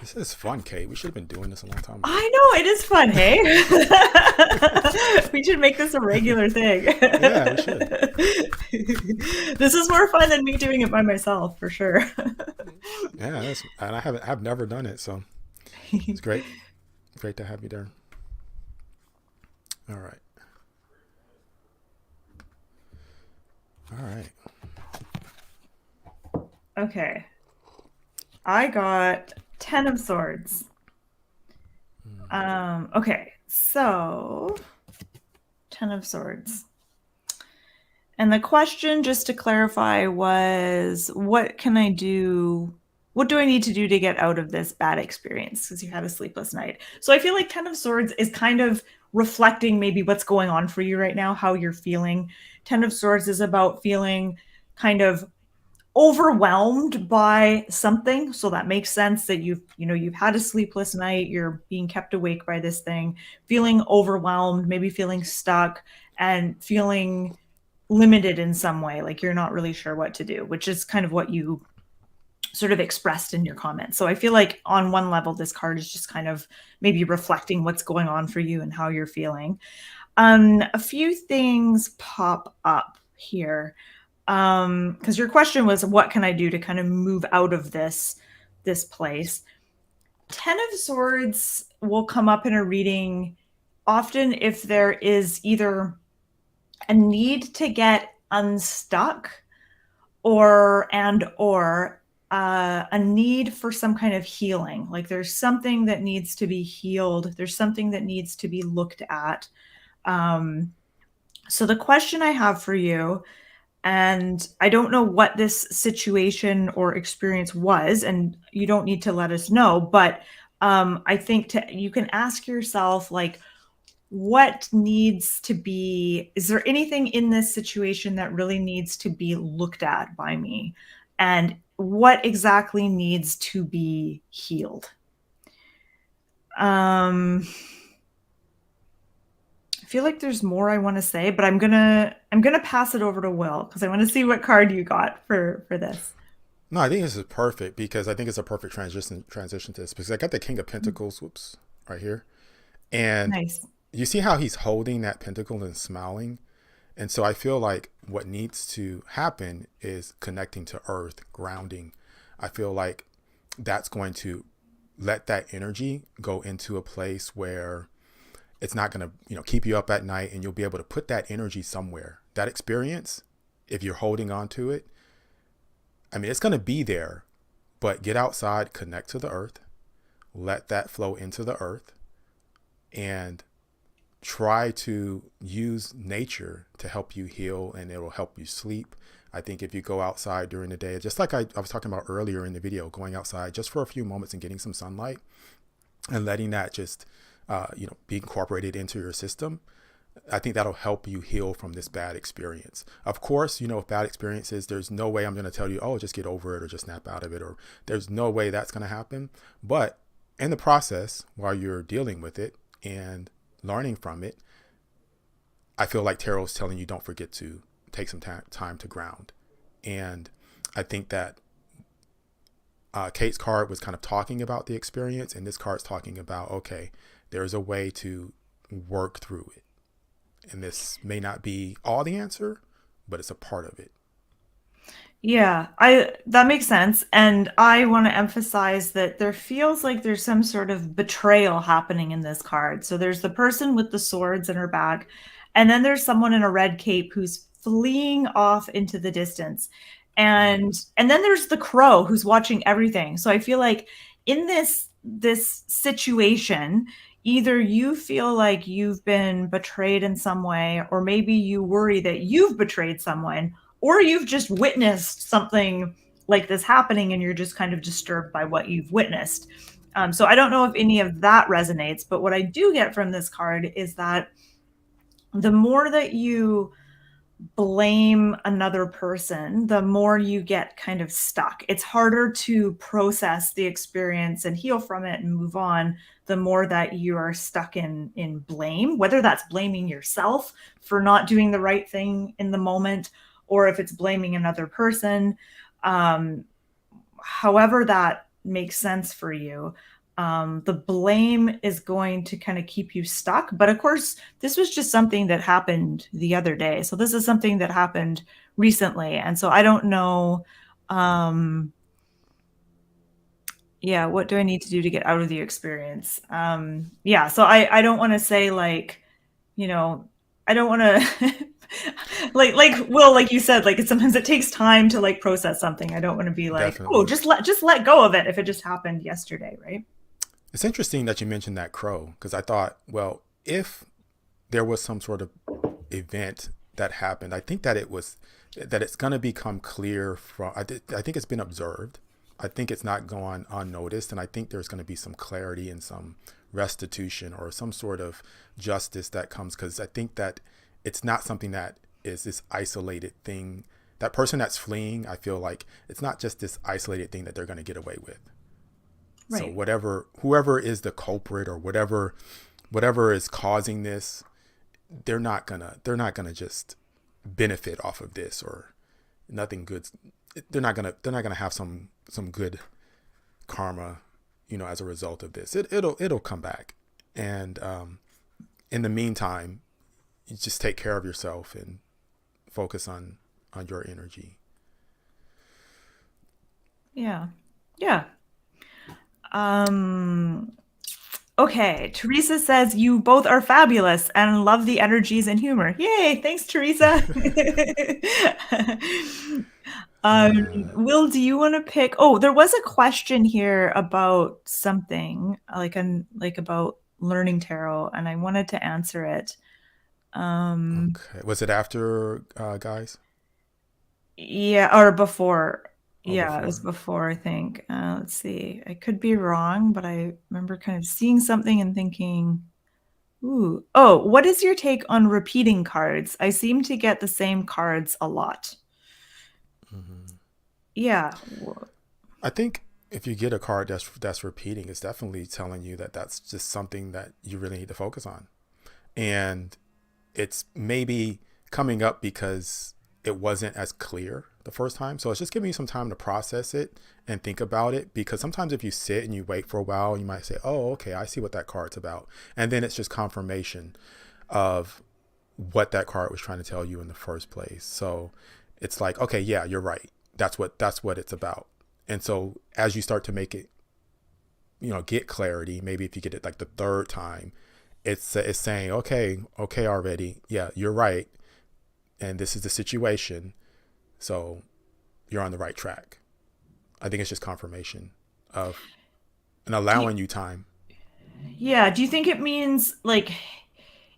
This is fun, Kate. We should have been doing this a long time ago. I know, it is fun, hey? We should make this a regular thing. Yeah, we should. This is more fun than me doing it by myself, for sure. Yeah, and I've never done it, so it's great. Great to have you there. All right. All right. Okay. I got 10 of Swords. Okay, so 10 of Swords. And the question, just to clarify, was what can I do? What do I need to do to get out of this bad experience? Because you had a sleepless night. So I feel like 10 of Swords is kind of reflecting maybe what's going on for you right now, how you're feeling. 10 of Swords is about feeling kind of overwhelmed by something, so that makes sense that you've had a sleepless night, you're being kept awake by this thing, feeling overwhelmed, maybe feeling stuck and feeling limited in some way, like you're not really sure what to do, which is kind of what you sort of expressed in your comments. So I feel like on one level this card is just kind of maybe reflecting what's going on for you and how you're feeling. A few things pop up here, because your question was what can I do to kind of move out of this place. 10 of Swords will come up in a reading often if there is either a need to get unstuck or a need for some kind of healing, like there's something that needs to be healed, there's something that needs to be looked at. So the question I have for you, and I don't know what this situation or experience was, and you don't need to let us know, but I think you can ask yourself, like, what needs to be, is there anything in this situation that really needs to be looked at by me? And what exactly needs to be healed? I feel like there's more I want to say, but I'm gonna pass it over to Will because I want to see what card you got for this. No, I think this is perfect, because I think it's a perfect transition to this, because I got the King of Pentacles, whoops, right here. And Nice. you see how he's holding that pentacle and smiling? And so I feel like what needs to happen is connecting to earth, grounding. I feel like that's going to let that energy go into a place where it's not going to, keep you up at night, and you'll be able to put that energy somewhere. That experience, if you're holding on to it, I mean, it's going to be there, but get outside, connect to the earth, let that flow into the earth, and try to use nature to help you heal, and it'll help you sleep. I think if you go outside during the day, just like I was talking about earlier in the video, going outside just for a few moments and getting some sunlight and letting that just, be incorporated into your system, I think that'll help you heal from this bad experience. Of course, with bad experiences, there's no way I'm going to tell you, oh, just get over it or just snap out of it, or there's no way that's going to happen. But in the process, while you're dealing with it and learning from it, I feel like tarot is telling you, don't forget to take some time to ground. And I think that Kate's card was kind of talking about the experience, and this card's talking about, okay, there's a way to work through it. And this may not be all the answer, but it's a part of it. Yeah, that makes sense. And I want to emphasize that there feels like there's some sort of betrayal happening in this card. So there's the person with the swords in her back, and then there's someone in a red cape who's fleeing off into the distance. And then there's the crow who's watching everything. So I feel like in this situation, either you feel like you've been betrayed in some way, or maybe you worry that you've betrayed someone, or you've just witnessed something like this happening and you're just kind of disturbed by what you've witnessed. So I don't know if any of that resonates, but what I do get from this card is that the more that you blame another person, the more you get kind of stuck. It's harder to process the experience and heal from it and move on, the more that you are stuck in blame, whether that's blaming yourself for not doing the right thing in the moment, or if it's blaming another person. However that makes sense for you. The blame is going to kind of keep you stuck. But of course, this was just something that happened the other day. So this is something that happened recently. And so I don't know, what do I need to do to get out of the experience? So I don't want to say like, I don't want to like you said, like sometimes it takes time to like process something. I don't want to be like, Definitely. oh, just let go of it if it just happened yesterday, right? It's interesting that you mentioned that crow, because I thought, well, if there was some sort of event that happened, I think that it's going to become clear from, I think it's been observed. I think it's not gone unnoticed. And I think there's going to be some clarity and some restitution or some sort of justice that comes, because I think that it's not something that is this isolated thing. That person that's fleeing, I feel like it's not just this isolated thing that they're going to get away with. Right. So whoever is the culprit, or whatever is causing this, they're not gonna just benefit off of this, or nothing good. They're not gonna have some good karma, as a result of this. It'll come back. And in the meantime, you just take care of yourself and focus on your energy. Yeah. Okay, Teresa says you both are fabulous and love the energies and humor. Yay, thanks, Teresa. Will, do you want to pick? Oh, there was a question here about something like about learning tarot, and I wanted to answer it. Okay, was it after guys? Yeah, or before. Yeah, Before. it was before, I think. Let's see. I could be wrong, but I remember kind of seeing something and thinking, ooh. Oh, what is your take on repeating cards? I seem to get the same cards a lot. Mm-hmm. Yeah. I think if you get a card that's repeating, it's definitely telling you that that's just something that you really need to focus on. And it's maybe coming up because it wasn't as clear the first time. So it's just giving you some time to process it and think about it, because sometimes if you sit and you wait for a while, you might say, oh, okay, I see what that card's about. And then it's just confirmation of what that card was trying to tell you in the first place. So it's like, okay, yeah, you're right. That's what it's about. And so as you start to make it get clarity, maybe if you get it like the third time, it's saying, okay already, yeah, you're right, and this is the situation, so you're on the right track. I think it's just confirmation of and Do you, allowing you time. yeah, do you think it means like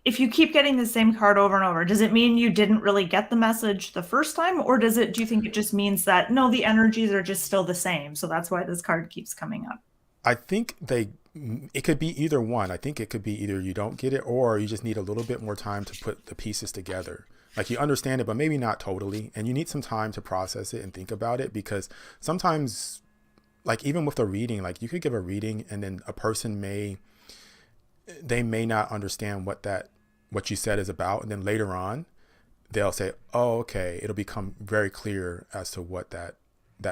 if you keep getting the same card over and over, does it mean you didn't really get the message the first time, or do you think it just means that no, the energies are just still the same, so that's why this card keeps coming up? I think it could be either one. I think it could be either you don't get it or you just need a little bit more time to put the pieces together. Like you understand it, but maybe not totally. And you need some time to process it and think about it, because sometimes, like even with a reading, like you could give a reading and then a person they may not understand what you said is about. And then later on, they'll say, oh, okay, it'll become very clear as to what that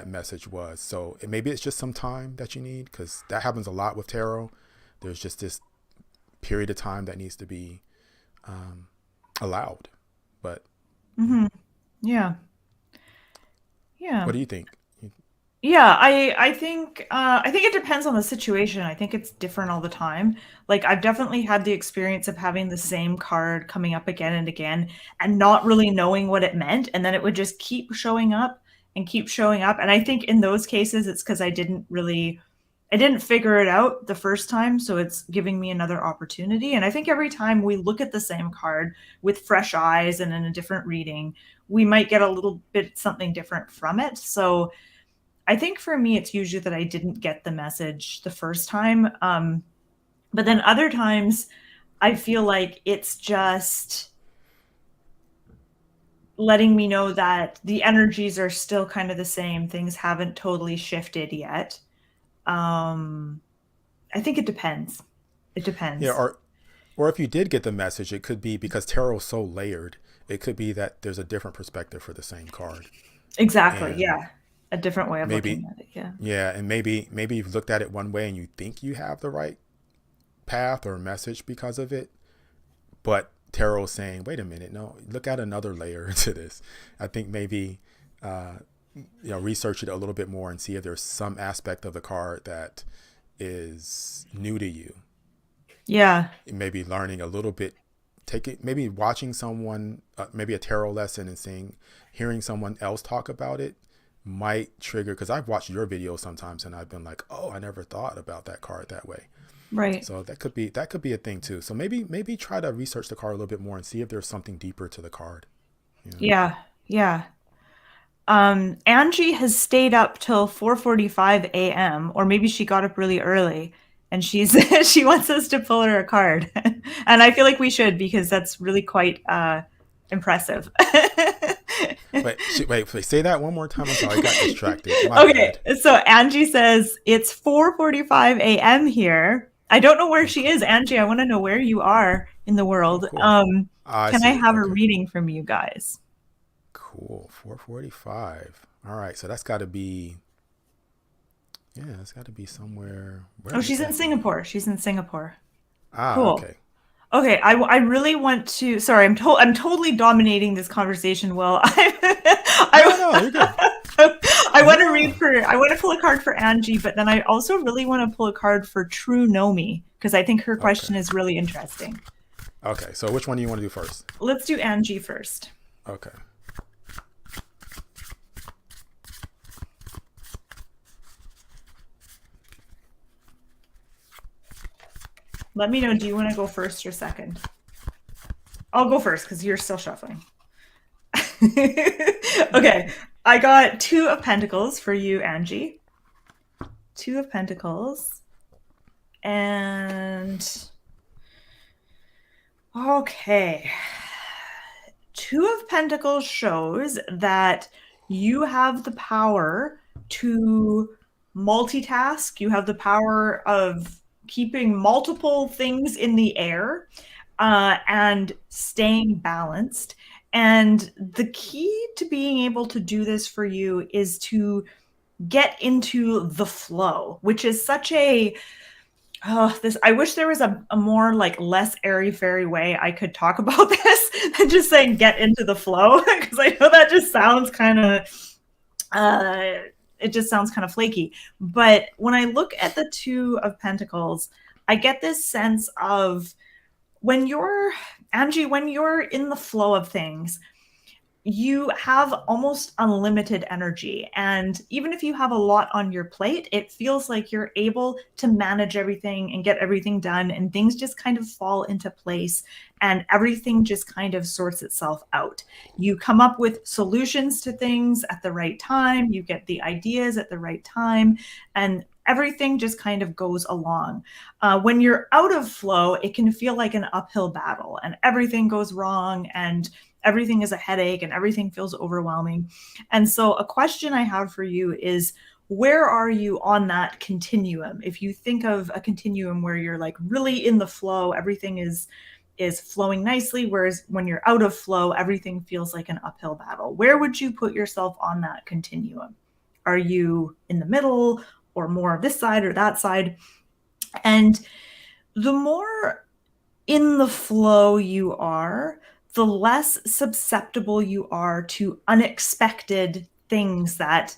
message was. So maybe it's just some time that you need, because that happens a lot with tarot. There's just this period of time that needs to be allowed. But Mm-hmm. Yeah. Yeah. what do you think? Yeah, I think it depends on the situation. I think it's different all the time. Like I've definitely had the experience of having the same card coming up again and again and not really knowing what it meant, and then it would just keep showing up and keep showing up. And I think in those cases it's because I didn't figure it out the first time, so it's giving me another opportunity. And I think every time we look at the same card with fresh eyes and in a different reading, we might get a little bit something different from it. So I think for me, it's usually that I didn't get the message the first time. But then other times, I feel like it's just letting me know that the energies are still kind of the same. Things haven't totally shifted yet. I think it depends. It Yeah, depends. or if you did get the message, it could be because tarot is so layered. It could be that there's a different perspective for the same card, Exactly. and Yeah. A different way of maybe looking at it. Yeah. yeah, and maybe you've looked at it one way and you think you have the right path or message because of it, but tarot is saying, wait a minute, no, look at another layer to this. I think maybe uh, research it a little bit more and see if there's some aspect of the card that is new to you. Yeah. Maybe learning a little bit, take it, maybe watching someone, maybe a tarot lesson and hearing someone else talk about it might trigger, because I've watched your videos sometimes and I've been like, oh, I never thought about that card that way. Right. So that could be a thing too. So maybe try to research the card a little bit more and see if there's something deeper to the card. You know? Yeah. Yeah. Angie has stayed up till 4:45 a.m. or maybe she got up really early and she's she wants us to pull her a card. And I feel like we should because that's really quite impressive. Wait, say that one more time. I'm sorry, I got distracted. My Okay, bad. so Angie says it's 4:45 a.m. here. I don't know where she Okay. is, Angie. I want to know where you are in the Oh, world. cool. I Can I see. have a Okay. reading from you guys? Cool. 4:45. All right. So that's got to be. Yeah, it's got to be somewhere. Where Oh, would she's in that be? Singapore. She's in Singapore. Cool. Okay. Okay, I really want to. Sorry, I'm totally dominating this conversation. Well, No, no, you're good. I want to No. I want to pull a card for Angie, but then I also really want to pull a card for True Nomi because I think her Okay. question is really interesting. Okay. So which one do you want to do first? Let's do Angie first. Okay. Let me know. Do you want to go first or second? I'll go first because you're still shuffling. Okay, I got Two of Pentacles for you, Angie. Two of Pentacles. And okay. Two of Pentacles shows that you have the power to multitask. You have the power of keeping multiple things in the air and staying balanced. And the key to being able to do this for you is to get into the flow, which is such a this I wish there was a more like less airy fairy way I could talk about this than just saying get into the flow because I know that just sounds kind of uh it just sounds kind of flaky. But when I look at the Two of Pentacles, I get this sense of when you're, Angie, when you're in the flow of things, you have almost unlimited energy. And even if you have a lot on your plate, it feels like you're able to manage everything and get everything done, and things just kind of fall into place and everything just kind of sorts itself out. You come up with solutions to things at the right time, you get the ideas at the right time, and everything just kind of goes along. When you're out of flow, it can feel like an uphill battle and everything goes wrong and everything is a headache and everything feels overwhelming. And so a question I have for you is, where are you on that continuum? If you think of a continuum where you're like really in the flow, everything is flowing nicely, whereas when you're out of flow, everything feels like an uphill battle. Where would you put yourself on that continuum? Are you in the middle or more of this side or that side? And the more in the flow you are, the less susceptible you are to unexpected things that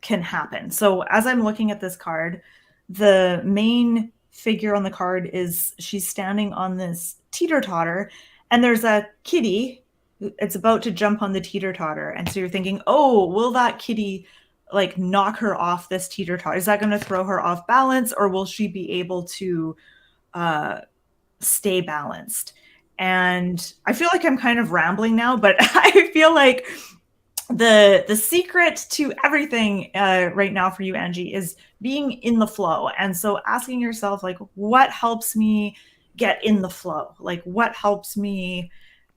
can happen. So as I'm looking at this card, the main figure on the card is, she's standing on this teeter-totter, and there's a kitty. It's about to jump on the teeter-totter. And so you're thinking, oh, will that kitty like knock her off this teeter-totter? Is that going to throw her off balance, or will she be able to stay balanced? And I feel like I'm kind of rambling now, but I feel like the secret to everything right now for you, Angie, is being in the flow. And so asking yourself, like, what helps me get in the flow? Like, what helps me?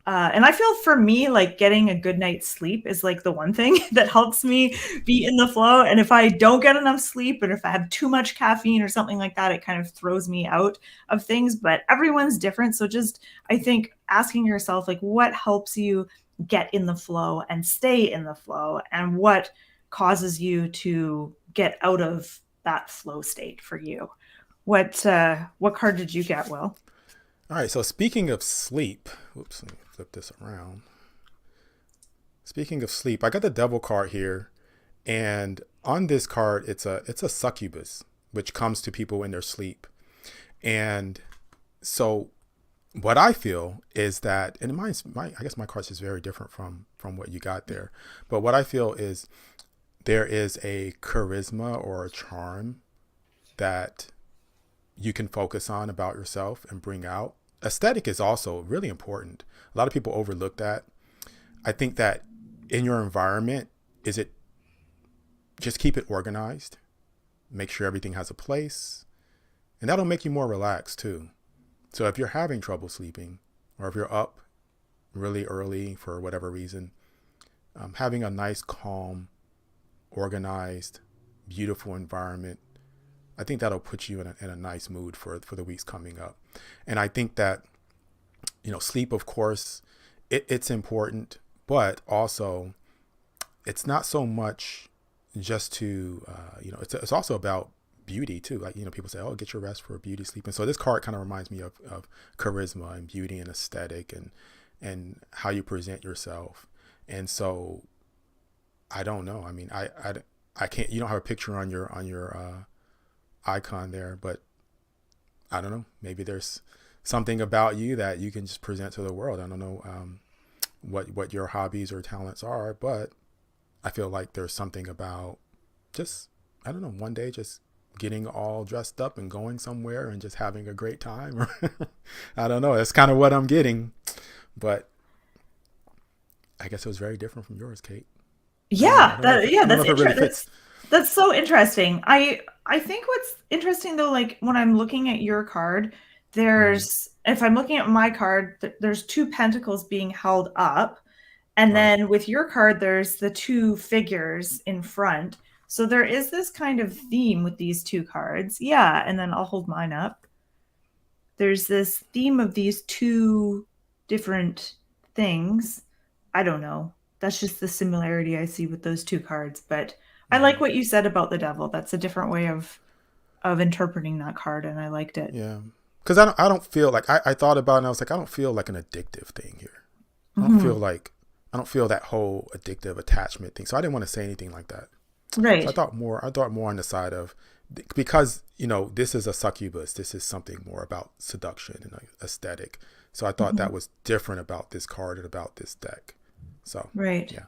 And I feel for me, like getting a good night's sleep is like the one thing that helps me be in the flow. And if I don't get enough sleep, and if I have too much caffeine or something like that, it kind of throws me out of things. But everyone's different. So just, I think, asking yourself, like, what helps you get in the flow and stay in the flow, and what causes you to get out of that flow state for you. What card did you get, Will? All right, so speaking of sleep, oops, let me flip this around. Speaking of sleep, I got the Devil card here, and on this card, it's a succubus, which comes to people in their sleep. And so what I feel is that, and I guess my card's is very different from what you got there, but what I feel is there is a charisma or a charm that you can focus on about yourself and bring out. Aesthetic is also really important. A lot of people overlook that. I think that in your environment, just keep it organized, make sure everything has a place, and that'll make you more relaxed too. So if you're having trouble sleeping, or if you're up really early for whatever reason, having a nice, calm, organized, beautiful environment, I think that'll put you in a nice mood for the weeks coming up. And I think that, sleep, of course, it's important, but also it's not so much just to, it's also about beauty too. Like, people say, oh, get your rest for beauty sleep. And so this card kind of reminds me of charisma and beauty and aesthetic and how you present yourself. And so I don't know. I mean, I can't, you don't have a picture on your icon there, but I don't know, maybe there's something about you that you can just present to the world. I don't know what your hobbies or talents are, but I feel like there's something about just, I don't know, one day just getting all dressed up and going somewhere and just having a great time. I don't know, that's kind of what I'm getting, but I guess it was very different from yours, Kate. Yeah, Fits. That's so interesting. I think what's interesting though, like when I'm looking at your card, if I'm looking at my card, there's two pentacles being held up. And then with your card, there's the two figures in front. So there is this kind of theme with these two cards. Yeah. And then I'll hold mine up. There's this theme of these two different things. I don't know. That's just the similarity I see with those two cards. But I like what you said about the devil. That's a different way of interpreting that card, and I liked it. Yeah. Because I don't feel like, I thought about it and I was like, I don't feel like an addictive thing here. I don't feel that whole addictive attachment thing. So I didn't want to say anything like that. So Right. I thought more on the side of, because this is a succubus. This is something more about seduction and aesthetic. So I thought Mhm. that was different about this card and about this deck. So Right. yeah.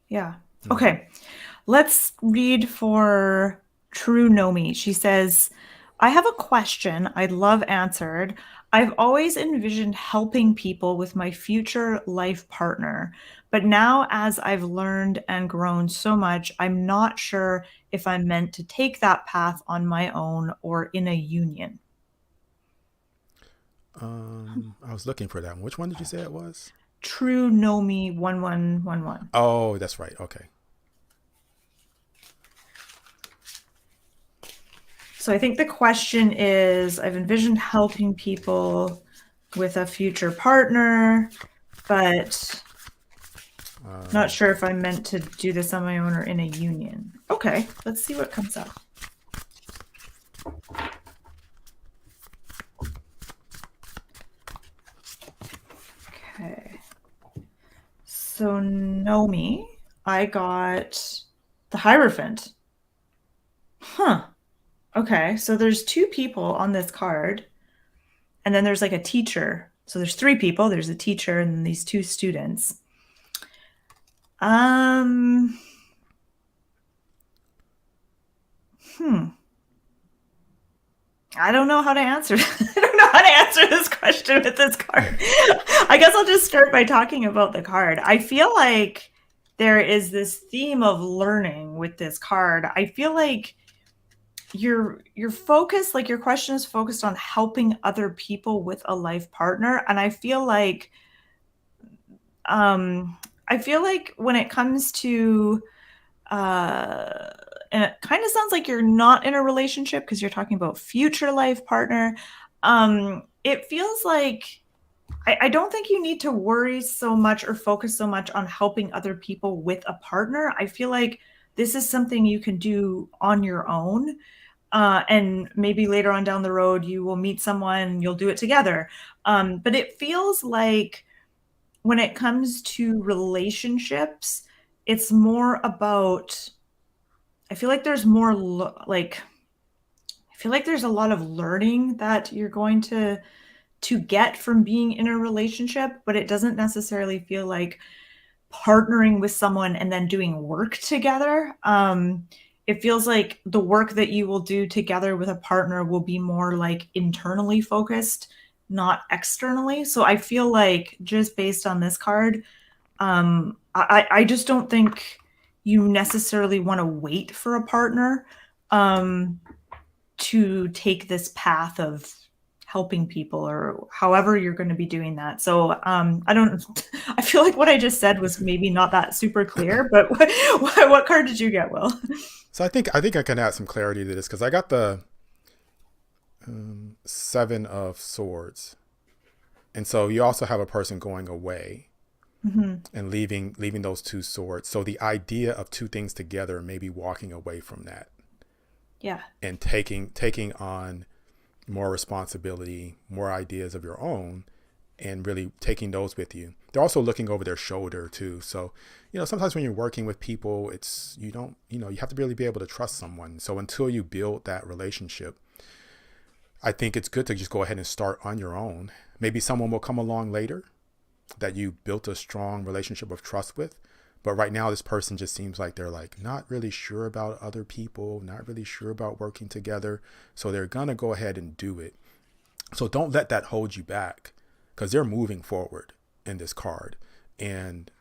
Yeah. Mm. Okay. Let's read for True Nomi. She says, I have a question I'd love answered. I've always envisioned helping people with my future life partner, but now as I've learned and grown so much, I'm not sure if I'm meant to take that path on my own or in a union. I was looking for that one. Which one did you say it was? True Nomi 1111. Oh, that's right. Okay. So I think the question is I've envisioned helping people with a future partner, but not Um, sure if I'm meant to do this on my own or in a union. Okay, let's see what comes up. Okay. So, Nomi, I got the Hierophant. Huh. Okay, so there's two people on this card, and then there's like a teacher. So there's three people. There's a teacher and then these two students. Um, hmm. I don't know how to answer. I don't know how to answer this question with this card. I guess I'll just start by talking about the card. I feel like there is this theme of learning with this card. I feel like your focus, like your question is focused on helping other people with a life partner, and um I feel like when it comes to uh and it kind of sounds like you're not in a relationship because you're talking about future life partner. It feels like I don't think you need to worry so much or focus so much on helping other people with a partner. I feel like this is something you can do on your own. And maybe later on down the road, you will meet someone and you'll do it together. But it feels like when it comes to relationships, it's more about, I feel like there's more, like, I feel like there's a lot of learning that you're going to get from being in a relationship, but it doesn't necessarily feel like partnering with someone and then doing work together. It feels like the work that you will do together with a partner will be more like internally focused, not externally. So I feel like just based on this card, I just don't think you necessarily want to wait for a partner. Um, to take this path of helping people or however you're going to be doing that. So I don't, I feel like what I just said was maybe not that super clear, but what card did you get, Will? so I think I can add some clarity to this because I got the Seven of Swords, and so you also have a person going away Mm-hmm. and leaving those two swords. So the idea of two things together, maybe walking away from that Yeah. and taking on more responsibility, more ideas of your own, and really taking those with you. They're also looking over their shoulder too. So, sometimes when you're working with people, it's you don't, you have to really be able to trust someone. So until you build that relationship, I think it's good to just go ahead and start on your own. Maybe someone will come along later that you built a strong relationship of trust with. But right now, this person just seems like they're like not really sure about other people, not really sure about working together. So they're going to go ahead and do it. So don't let that hold you back because they're moving forward in this card. And,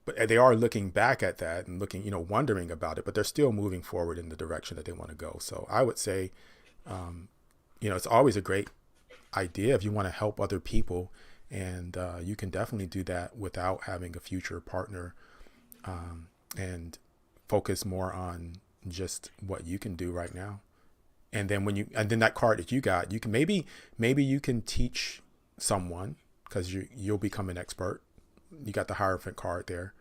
but they are looking back at that and looking, wondering about it, but they're still moving forward in the direction that they want to go. So I would say, it's always a great idea if you want to help other people, and you can definitely do that without having a future partner, and focus more on just what you can do right now. And then and then that card that you got, you can maybe you can teach someone because you'll become an expert. You got the Hierophant card there.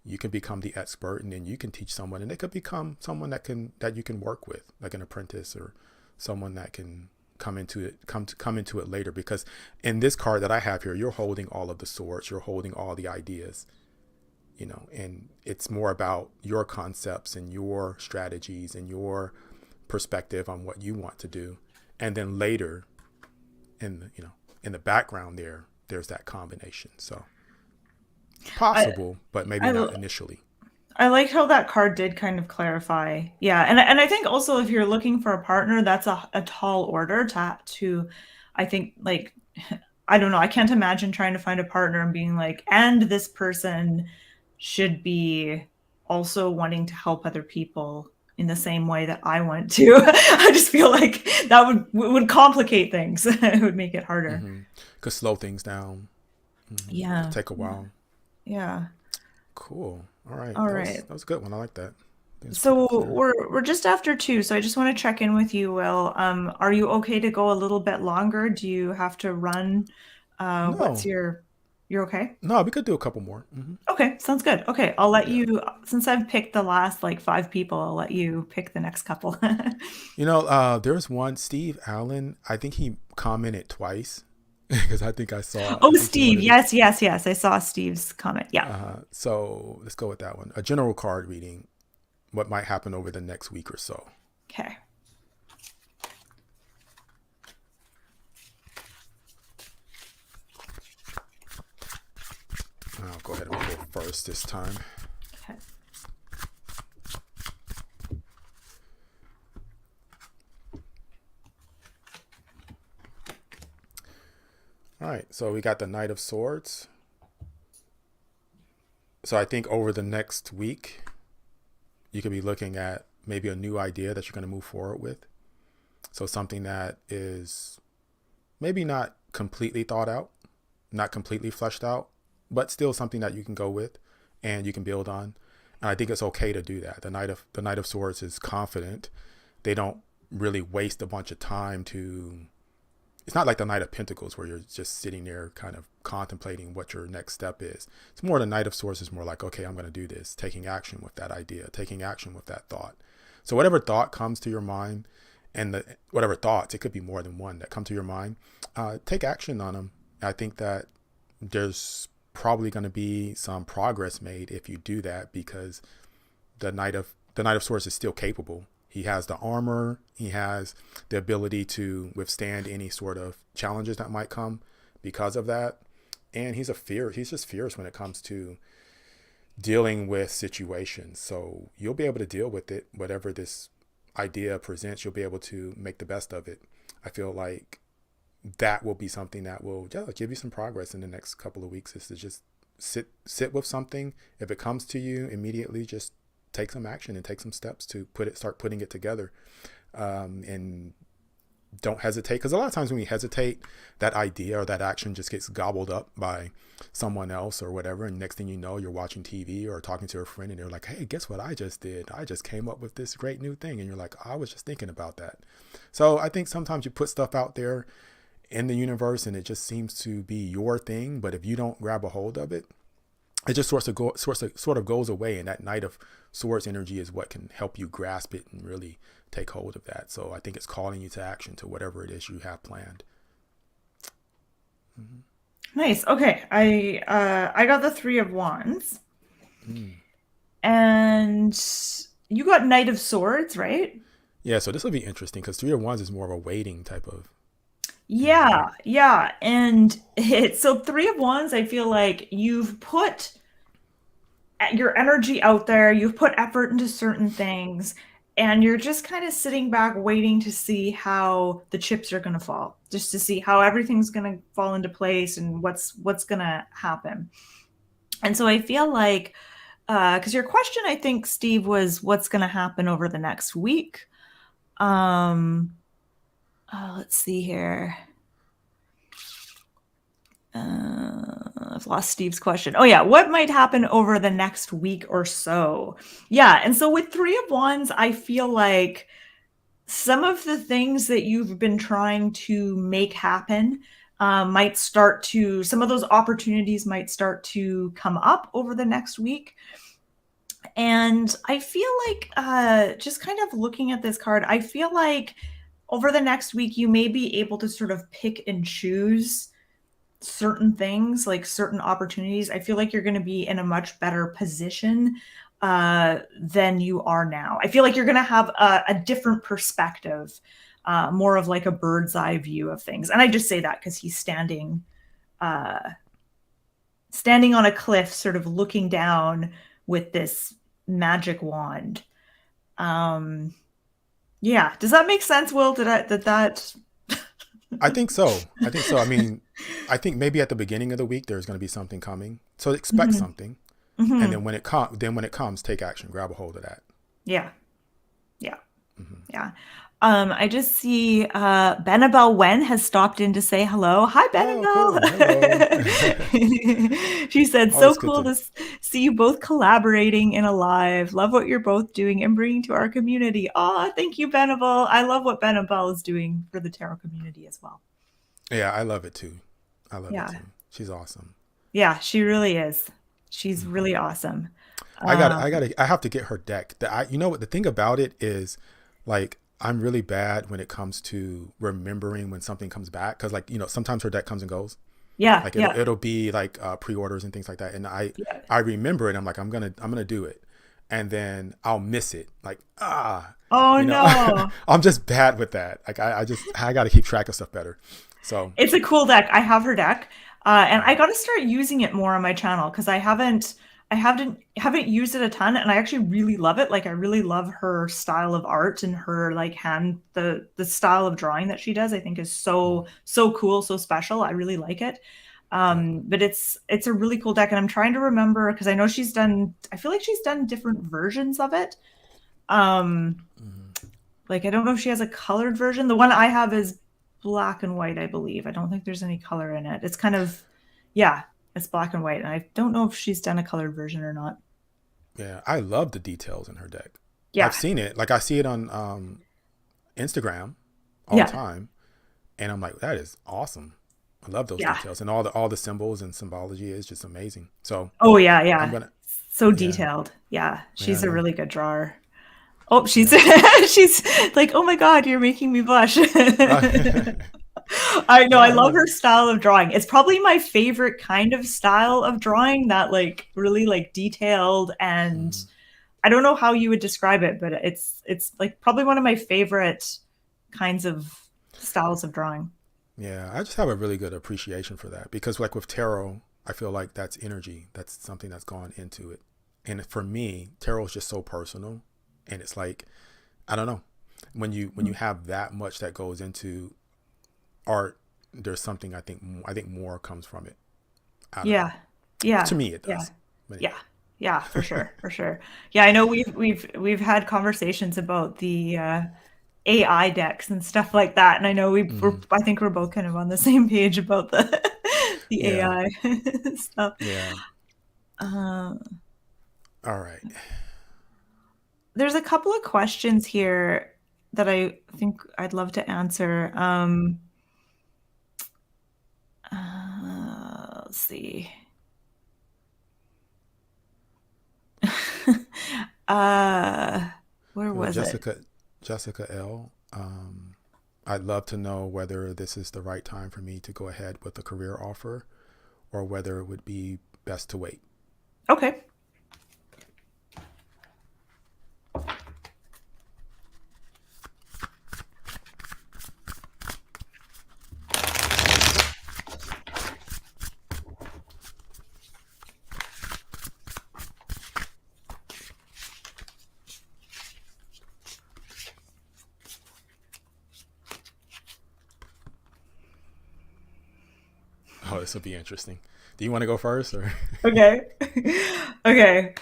You can become the expert, and then you can teach someone, and they could become someone that you can work with, like an apprentice or someone that can come into it later. Because in this card that I have here, you're holding all of the swords, you're holding all the ideas, and it's more about your concepts and your strategies and your perspective on what you want to do. And then later in the background there's that combination. So I, possible, but maybe I not initially. I like how that card did kind of clarify. Yeah, and I think also if you're looking for a partner, that's a tall order to I think like I don't know, I can't imagine trying to find a partner and being like, and this person should be also wanting to help other people in the same way that I want to. I just feel like that would complicate things. It would make it harder. Mm-hmm. Could slow things down. Could Yeah. take a Yeah. while. Yeah. Cool. All right. All That right. was a good one. I like that. It was pretty So clear. we're just after two, so I just want to check in with you, Will. Are you okay to go a little bit longer? Do you have to run? What's No, you're okay? no, we could do a couple more. Okay, sounds good. Okay, I'll let Yeah. you, since I've picked the last like five people, I'll let you pick the next couple. There's one, Steve Allen. I think he commented twice because Oh, I think he Steve. wanted to. Yes, yes, yes. I saw Steve's comment. Yeah. So let's go with that one. A general card reading, what might happen over the next week or so. Okay. I'll go ahead and go first this time. Okay. All right, so we got the Knight of Swords. So I think over the next week, you could be looking at maybe a new idea that you're going to move forward with. So something that is maybe not completely thought out, not completely fleshed out, but still something that you can go with and you can build on. And I think it's okay to do that. The Knight of Swords is confident. They don't really waste a bunch of time to. It's not like the Knight of Pentacles where you're just sitting there kind of contemplating what your next step is. It's more the Knight of Swords is more like, okay, I'm going to do this, taking action with that idea, taking action with that thought. So whatever thought comes to your mind, and whatever thoughts, it could be more than one that come to your mind, take action on them. I think that there's probably going to be some progress made if you do that because the Knight of Swords is still capable. He has the armor. He has the ability to withstand any sort of challenges that might come because of that. And he's just fierce when it comes to dealing with situations. So you'll be able to deal with it, whatever this idea presents, you'll be able to make the best of it. I feel like that will be something that will give you some progress in the next couple of weeks, is to just sit with something. If it comes to you immediately, just take some action and take some steps to start putting it together. And don't hesitate, because a lot of times when we hesitate, that idea or that action just gets gobbled up by someone else or whatever, and next thing you know, you're watching TV or talking to a friend and they're like, hey, guess what I just did? I just came up with this great new thing. And you're like, I was just thinking about that. So I think sometimes you put stuff out there in the universe and it just seems to be your thing, but if you don't grab a hold of it, it just sort of goes away, and that Knight of Swords energy is what can help you grasp it and really take hold of that. So I think it's calling you to action, to whatever it is you have planned. Mm-hmm. Nice. Okay. I got the Three of Wands. Mm. And you got Knight of Swords, right? Yeah, so this will be interesting because Three of Wands is more of a waiting type of Yeah, energy. yeah. And it's so Three of Wands, I feel like you've put your energy out there, you've put effort into certain things, and you're just kind of sitting back waiting to see how the chips are going to fall, just to see how everything's going to fall into place and what's going to happen. And so I feel like because your question, I think, Steve, was what's going to happen over the next week. Um, let's see here. I've lost Steve's question. Oh, yeah. What might happen over the next week or so? Yeah. And so with Three of Wands, I feel like some of the things that you've been trying to make happen might start to, some of those opportunities might start to come up over the next week. And I feel like just kind of looking at this card, I feel like over the next week, you may be able to sort of pick and choose certain things, like certain opportunities, I feel like you're going to be in a much better position than you are now. I feel like you're going to have a different perspective, more of like a bird's eye view of things. And I just say that because he's uh, standing on a cliff, sort of looking down with this magic wand. Um, yeah, does that make sense, Will? Did that? I think so. I think so. I mean, I think maybe at the beginning of the week there's going to be something coming. So expect Mm-hmm. something, and Mm-hmm. then when it comes, take action. Grab a hold of that. Yeah, yeah. Mm-hmm. Yeah. I just see Benabel Wen has stopped in to say hello. Hi, Oh, cool. Hello. Benabel. She said, so Always good cool to. to see you both collaborating in a live. Love what you're both doing and bringing to our community. Oh, thank you, Benabel. I love what Benabel is doing for the tarot community as well. Yeah, I love it too. I love it Yeah. too. She's awesome. Yeah, she really is. She's Mm-hmm. really awesome. I got Um, I have to get her deck. You know what the thing about it is, like I'm really bad when it comes to remembering when something comes back because like sometimes her deck comes and goes. yeah, Like it'll yeah, it'll be like pre-orders and things like that, and I yeah. I remember it. I'm like I'm gonna do it, and then I'll miss it. Like Oh you know, no. I'm just bad with that. Like I got to keep track of stuff better. So It's a cool deck. I have her deck, and I got to start using it more on my channel because I haven't used it a ton, and I actually really love it. Like I really love her style of art and her like the style of drawing that she does. I think is mm, so cool, so special. I really like it. yeah. But it's a really cool deck, and I'm trying to remember because I know she's done. I feel like she's done different versions of it. Um, Mm. like I don't know if she has a colored version. The one I have is black and white, I believe. I don't think there's any color in it. It's kind of yeah, it's black and white. And I don't know if she's done a colored version or not. Yeah, I love the details in her deck. I've Yeah. seen it. Like I see it on Instagram all the Yeah. time, and I'm like, that is awesome. I love those Yeah. details and all the symbols and symbology is just amazing. So Oh yeah, I'm yeah. gonna, So yeah, detailed. Yeah. yeah, She's a yeah, really good drawer. Oh, she's yeah. she's like, "Oh my God, you're making me blush." Uh, I know, I no, love no. her style of drawing. It's probably my favorite kind of style of drawing, that like really like detailed, and Mm, I don't know how you would describe it, but it's like probably one of my favorite kinds of styles of drawing. yeah, I just have a really good appreciation for that because, like with tarot, I feel like that's energy. That's something that's gone into it. And for me, tarot is just so personal, and it's like I don't know when you have that much that goes into art. There's something I think more comes from it. I don't know. Yeah. Yeah. To me, it Yeah. does. But Yeah. anyway. Yeah, for sure. For sure. Yeah, I know we've had conversations about the AI decks and stuff like that. And I know Mm, I think we're both kind of on the same page about the the yeah, AI stuff. yeah. Uh, All right. there's a couple of questions here that I think I'd love to answer. Let's see. uh, where Well, was it? Jessica L. I'd love to know whether this is the right time for me to go ahead with a career offer, or whether it would be best to wait. Okay. Oh, this will be interesting. Do you want to go first, or? Okay. Okay.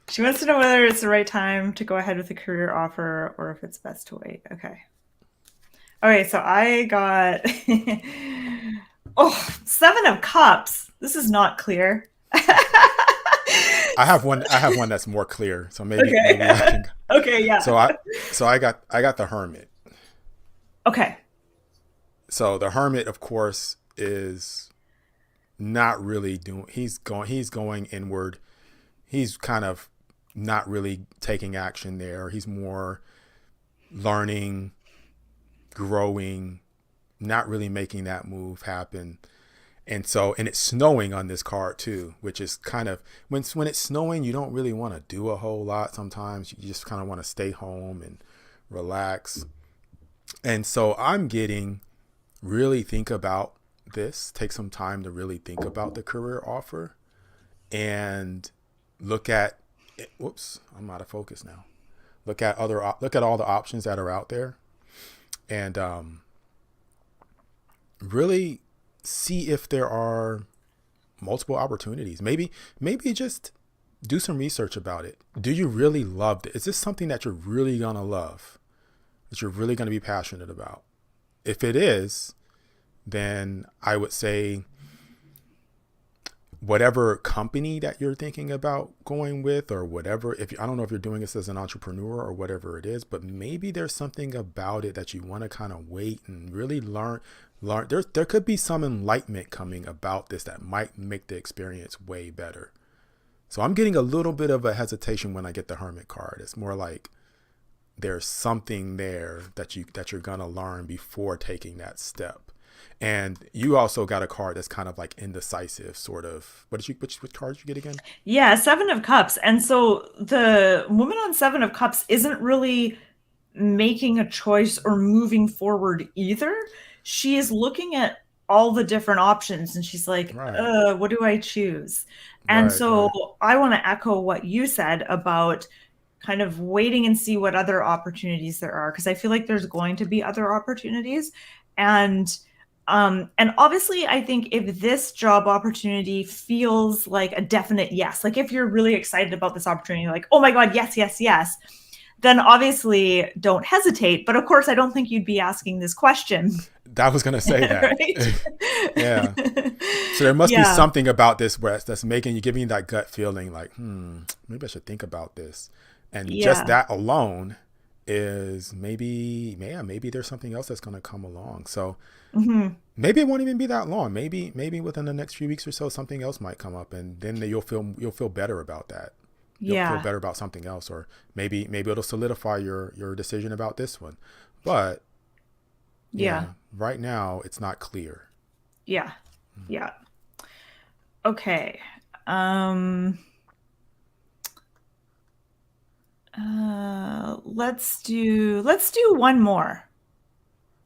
She wants to know whether it's the right time to go ahead with a career offer or if it's best to wait. Okay. Okay, so I got oh, 7 of Cups. This is not clear. I have one that's more clear, so maybe I Okay. can. Okay, yeah. So I got the Hermit. Okay. So the Hermit, of course, is not really doing. He's going inward. He's kind of not really taking action there. He's more learning, growing, not really making that move happen. And it's snowing on this card too, which is kind of when it's snowing, you don't really want to do a whole lot. Sometimes you just kind of want to stay home and relax. And so I'm getting really think about this, take some time to really think about the career offer and look at whoops, I'm out of focus now. Look at all the options that are out there and really see if there are multiple opportunities. Maybe just do some research about it. Do you really love it? Is this something that you're really gonna love? That you're really gonna be passionate about? If it is, then I would say whatever company that you're thinking about going with or whatever, if you, I don't know if you're doing this as an entrepreneur or whatever it is, but maybe there's something about it that you want to kind of wait and really learn. There could be some enlightenment coming about this that might make the experience way better. So I'm getting a little bit of a hesitation when I get the Hermit card. It's more like there's something there that you're gonna learn before taking that step. And you also got a card that's kind of like indecisive, sort of. Which card did you get again? Yeah, Seven of Cups. And so the woman on Seven of Cups isn't really making a choice or moving forward either. She is looking at all the different options and she's like, Right, what do I choose? And right, so right. I want to echo what you said about kind of waiting and see what other opportunities there are because I feel like there's going to be other opportunities. And obviously I think if this job opportunity feels like a definite yes, like if you're really excited about this opportunity, like, oh my God, yes, yes, yes, then obviously don't hesitate. But of course, I don't think you'd be asking this question, I was gonna say that. right? Yeah. So there must be Yeah, something about this where that's making you giving you that gut feeling like, maybe I should think about this. And just yeah. that alone is maybe, yeah, maybe there's something else that's gonna come along. So Hmm. maybe it won't even be that long. Maybe within the next few weeks or so, something else might come up, and then you'll feel better about that. You'll feel Yeah, better about something else, or maybe it'll solidify your decision about this one. But yeah, yeah, right now it's not clear. yeah, yeah. Okay. Um, let's do one more.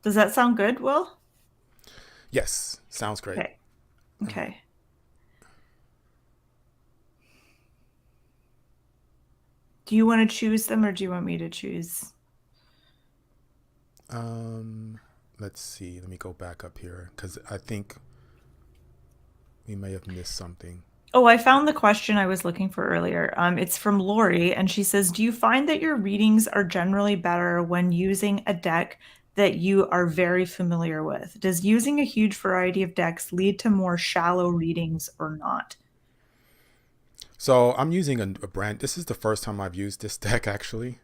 Does that sound good, Will? Yes, sounds great. Okay. Okay. Do you want to choose them or do you want me to choose? Um, let's see. Let me go back up here because I think we may have missed something. Oh, I found the question I was looking for earlier. It's from Lori, and she says, "Do you find that your readings are generally better when using a deck that you are very familiar with? Does using a huge variety of decks lead to more shallow readings or not?" So I'm using a brand. This is the first time I've used this deck actually,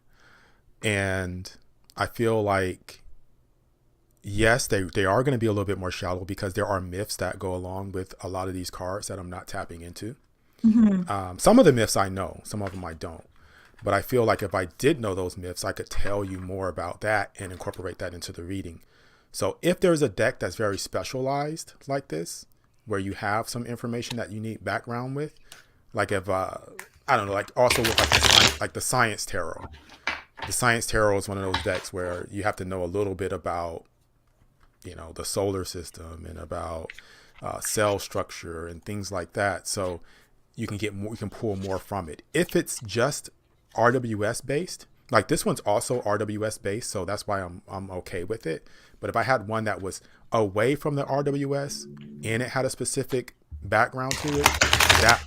and I feel like yes, they are going to be a little bit more shallow because there are myths that go along with a lot of these cards that I'm not tapping into. Hmm. Some of the myths I know, some of them I don't. But I feel like if I did know those myths, I could tell you more about that and incorporate that into the reading. So if there's a deck that's very specialized like this, where you have some information that you need background with, like if I don't know, like also with like the science tarot. The science tarot is one of those decks where you have to know a little bit about the solar system and about cell structure and things like that. So you can get more, you can pull more from it. If it's just RWS based, like this one's also RWS based, so that's why I'm okay with it. But if I had one that was away from the RWS and it had a specific background to it,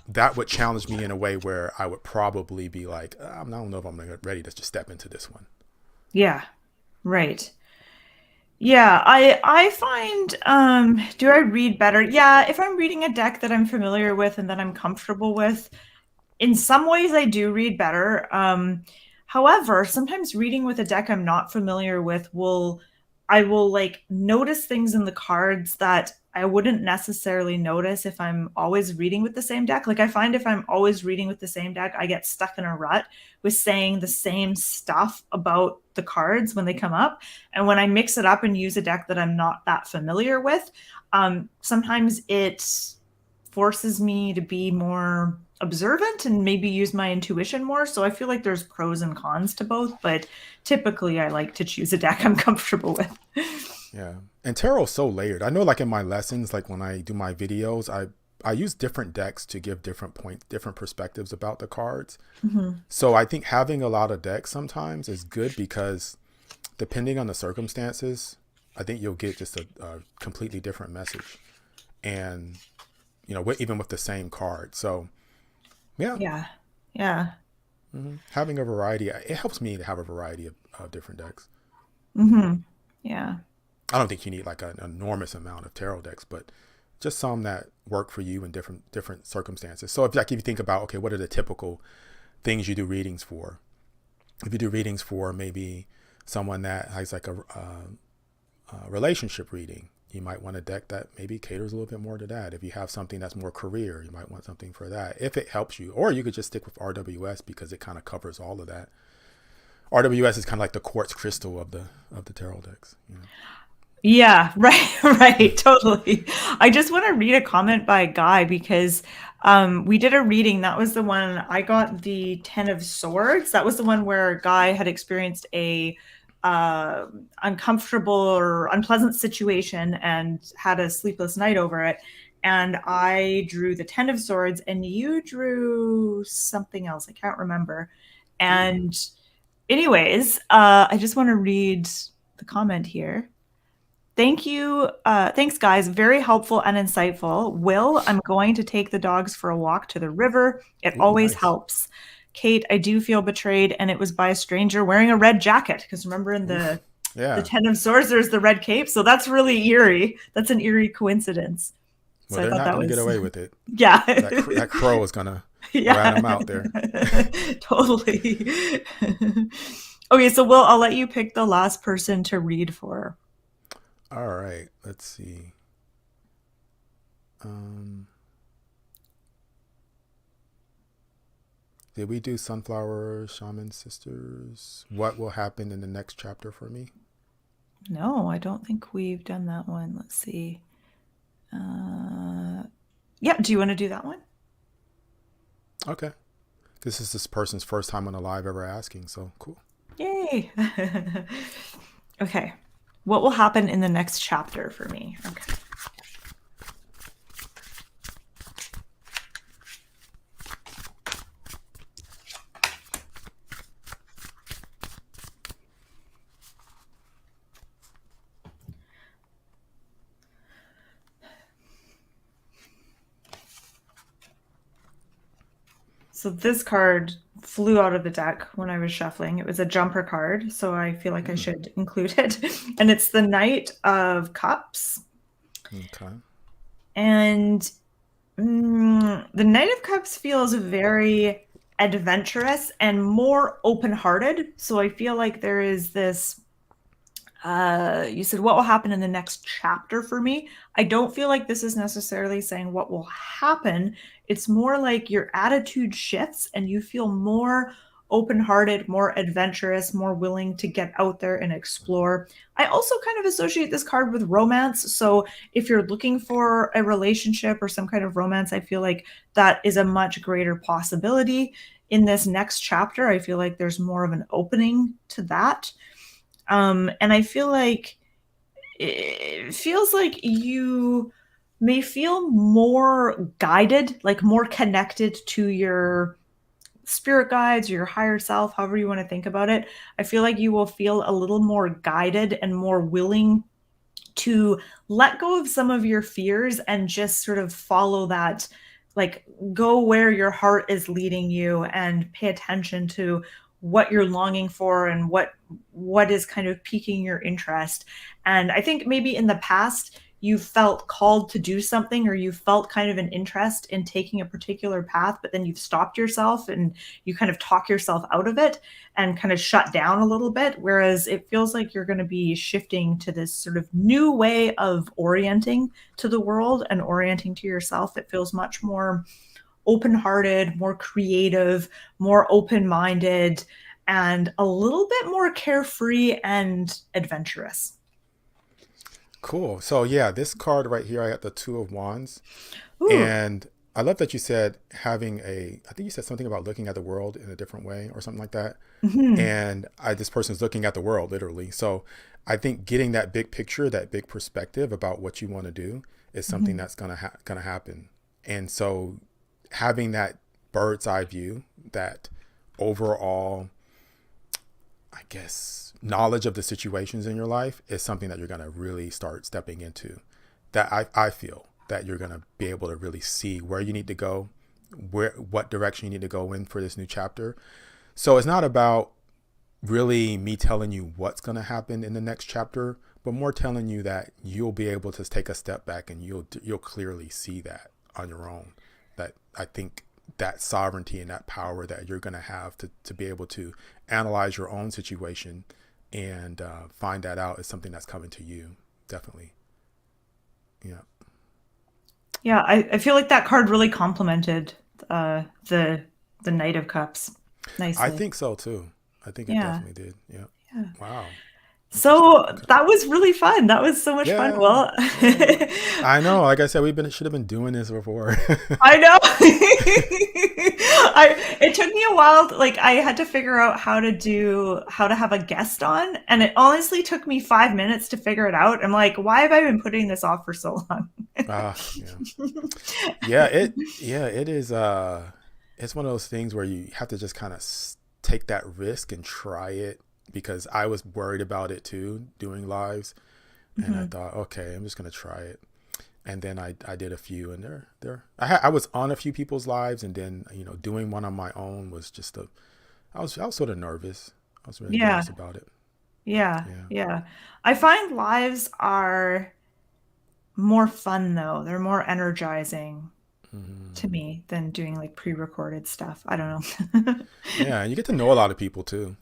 that would challenge me in a way where I would probably be like, I don't know if I'm ready to just step into this one. Yeah, right. Yeah, I find do I read better? Yeah, if I'm reading a deck that I'm familiar with and that I'm comfortable with, in some ways I do read better. However, sometimes reading with a deck I'm not familiar with will I will like notice things in the cards that I wouldn't necessarily notice if I'm always reading with the same deck. Like I find if I'm always reading with the same deck, I get stuck in a rut with saying the same stuff about the cards when they come up. And when I mix it up and use a deck that I'm not that familiar with, sometimes it forces me to be more observant and maybe use my intuition more. So I feel like there's pros and cons to both, but typically I like to choose a deck I'm comfortable with. Yeah. And tarot's so layered. I know like in my lessons, like when I do my videos, I use different decks to give different points, different perspectives about the cards. Mm-hmm. So I think having a lot of decks sometimes is good because depending on the circumstances, I think you'll get just a completely different message. And, you know, even with the same card. So, yeah. Yeah. Yeah. Having a variety, it helps me to have a variety of different decks. Mm-hmm. Yeah. I don't think you need like an enormous amount of tarot decks, but just some that work for you in different circumstances. So if you think about, okay, what are the typical things you do readings for? If you do readings for maybe someone that has like a relationship reading, you might want a deck that maybe caters a little bit more to that. If you have something that's more career, you might want something for that, if it helps you. Or you could just stick with RWS because it kind of covers all of that. RWS is kind of like the quartz crystal of the tarot decks. You know? Yeah, right, right, totally. I just want to read a comment by Guy because we did a reading. That was the one I got the Ten of Swords. That was the one where Guy had experienced a uncomfortable or unpleasant situation and had a sleepless night over it. And I drew the Ten of Swords, and you drew something else. I can't remember. Ooh. And anyways, I just want to read the comment here. Thank you. Thanks, guys. Very helpful and insightful. Will, I'm going to take the dogs for a walk to the river. It Ooh, always nice. helps. Kate, I do feel betrayed, and it was by a stranger wearing a red jacket. Because remember in the Oof. Yeah. Ten of Swords, there's the red cape. So that's really eerie. That's an eerie coincidence. Well, So I they're thought not that going to get was, away with it. yeah. That crow is going to rat Yeah. them out there. Totally. Okay, so Will, I'll let you pick the last person to read for. All right. Let's see. Um, did we do Sunflower Shaman Sisters? What will happen in the next chapter for me? No, I don't think we've done that one. Let's see. Yeah, do you want to do that one? Okay. This is this person's first time on a live ever asking, so cool. Yay. Okay. What will happen in the next chapter for me? Okay. So this card flew out of the deck when I was shuffling. It was a jumper card, so I feel like I should include it. And it's the Knight of Cups. Okay. And the Knight of Cups feels very adventurous and more open-hearted. So I feel like there is this you said what will happen in the next chapter for me. I don't feel like this is necessarily saying what will happen. It's more like your attitude shifts and you feel more open-hearted, more adventurous, more willing to get out there and explore. I also kind of associate this card with romance. So if you're looking for a relationship or some kind of romance, I feel like that is a much greater possibility. In this next chapter, I feel like there's more of an opening to that. And I feel like it feels like you may feel more guided, like more connected to your spirit guides or your higher self, however you want to think about it. I feel like you will feel a little more guided and more willing to let go of some of your fears and just sort of follow that, like go where your heart is leading you and pay attention to what you're longing for and what is kind of piquing your interest. And I think maybe in the past you felt called to do something, or you felt kind of an interest in taking a particular path, but then you've stopped yourself and you kind of talk yourself out of it and kind of shut down a little bit. Whereas it feels like you're going to be shifting to this sort of new way of orienting to the world and orienting to yourself. It feels much more open-hearted, more creative, more open-minded, and a little bit more carefree and adventurous. Cool. So yeah, this card right here, I got the Two of Wands, Ooh. and I love that you said having a. I think you said something about looking at the world in a different way or something like that. Mm-hmm. And this person's looking at the world literally. So I think getting that big picture, that big perspective about what you want to do is something Mm-hmm. that's gonna happen. And so having that bird's eye view, that overall, I guess, knowledge of the situations in your life is something that you're going to really start stepping into. That I feel that you're going to be able to really see where you need to go, what direction you need to go in for this new chapter. So it's not about really me telling you what's going to happen in the next chapter, but more telling you that you'll be able to take a step back and you'll clearly see that on your own. That I think that sovereignty and that power that you're going to have to be able to analyze your own situation and find that out is something that's coming to you. Definitely. Yeah. Yeah, I feel like that card really complemented uh, the the Knight of Cups I nicely. think so too. I think it Yeah, definitely did. Yeah. yeah. Wow. Interesting. So Okay. that was really fun. That was so much fun. Yeah. Well, Yeah. I know. Like I said, should have been doing this before. I know. It took me a while. Like I had to figure out how to have a guest on, and it honestly took me 5 minutes to figure it out. I'm like, why have I been putting this off for so long? Yeah. Yeah, it is it's one of those things where you have to just kind of take that risk and try it, because I was worried about it too doing lives, and I Hmm. thought, okay, I'm just going to try it. And then I did a few, and I was on a few people's lives, and then doing one on my own was just a I was sort of nervous. I was really Yeah, nervous about it. yeah, Yeah. yeah. I find lives are more fun though. They're more energizing to Hmm. me than doing like pre-recorded stuff. I don't know. Yeah, and you get to know a lot of people too.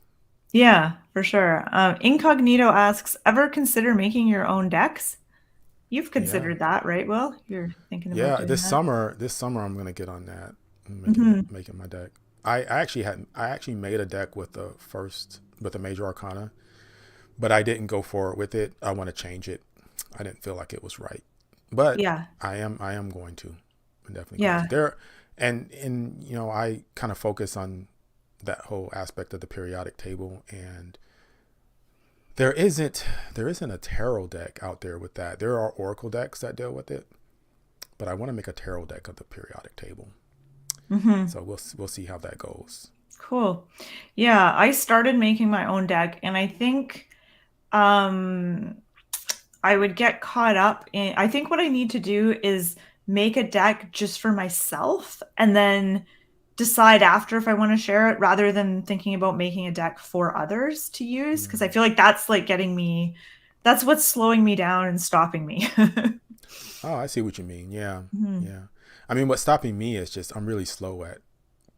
Yeah, for sure. Incognito asks, ever consider making your own decks? You've Yeah. considered that, right, Will? You're thinking about Yeah, doing that. this summer I'm gonna get on that, Hmm. making my deck. I actually made a deck with the major arcana, but I didn't go for it with it. I want to change it. I didn't feel like it was right, but Yeah, I am going to. I'm definitely going to. yeah, There, and I kind of focus on that whole aspect of the periodic table, and there isn't a tarot deck out there with that. There are oracle decks that deal with it, but I want to make a tarot deck of the periodic table. hmm, So we'll see how that goes. cool. Yeah, I started making my own deck, and I think um, I would get caught up in. I think what I need to do is make a deck just for myself, and then decide after if I want to share it, rather than thinking about making a deck for others to use. Because I Mm. feel like that's like that's what's slowing me down and stopping me. Oh, I see what you mean. Yeah, Mhm. yeah. I mean, what's stopping me is just I'm really slow at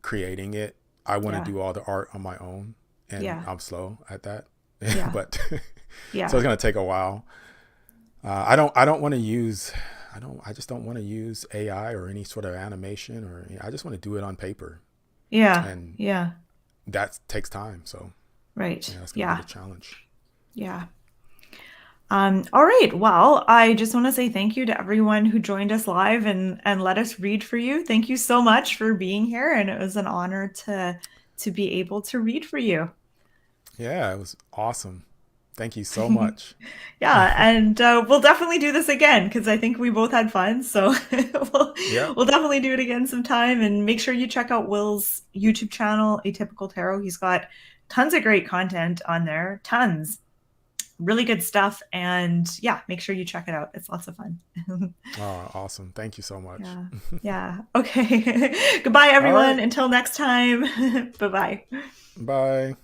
creating it. I want to Yeah, do all the art on my own, and yeah, I'm slow at that. yeah, But so yeah, it's gonna take a while. I don't want to use. I just don't want to use AI or any sort of animation, or I just want to do it on paper, yeah, and yeah. that takes time. So Right. yeah, it's gonna be Yeah, the challenge. yeah. All right. Well, I just want to say thank you to everyone who joined us live and let us read for you. Thank you so much for being here, and it was an honor to be able to read for you. Yeah, it was awesome. Thank you so much. Yeah, and we'll definitely do this again because I think we both had fun. So we'll Yep. we'll definitely do it again sometime. And make sure you check out Will's YouTube channel, Atypical Tarot. He's got tons of great content on there, tons, really good stuff. And yeah, make sure you check it out. It's lots of fun. Oh, awesome. Thank you so much. Yeah, yeah. Okay. Goodbye, All everyone. right. Until next time. Bye bye. Bye.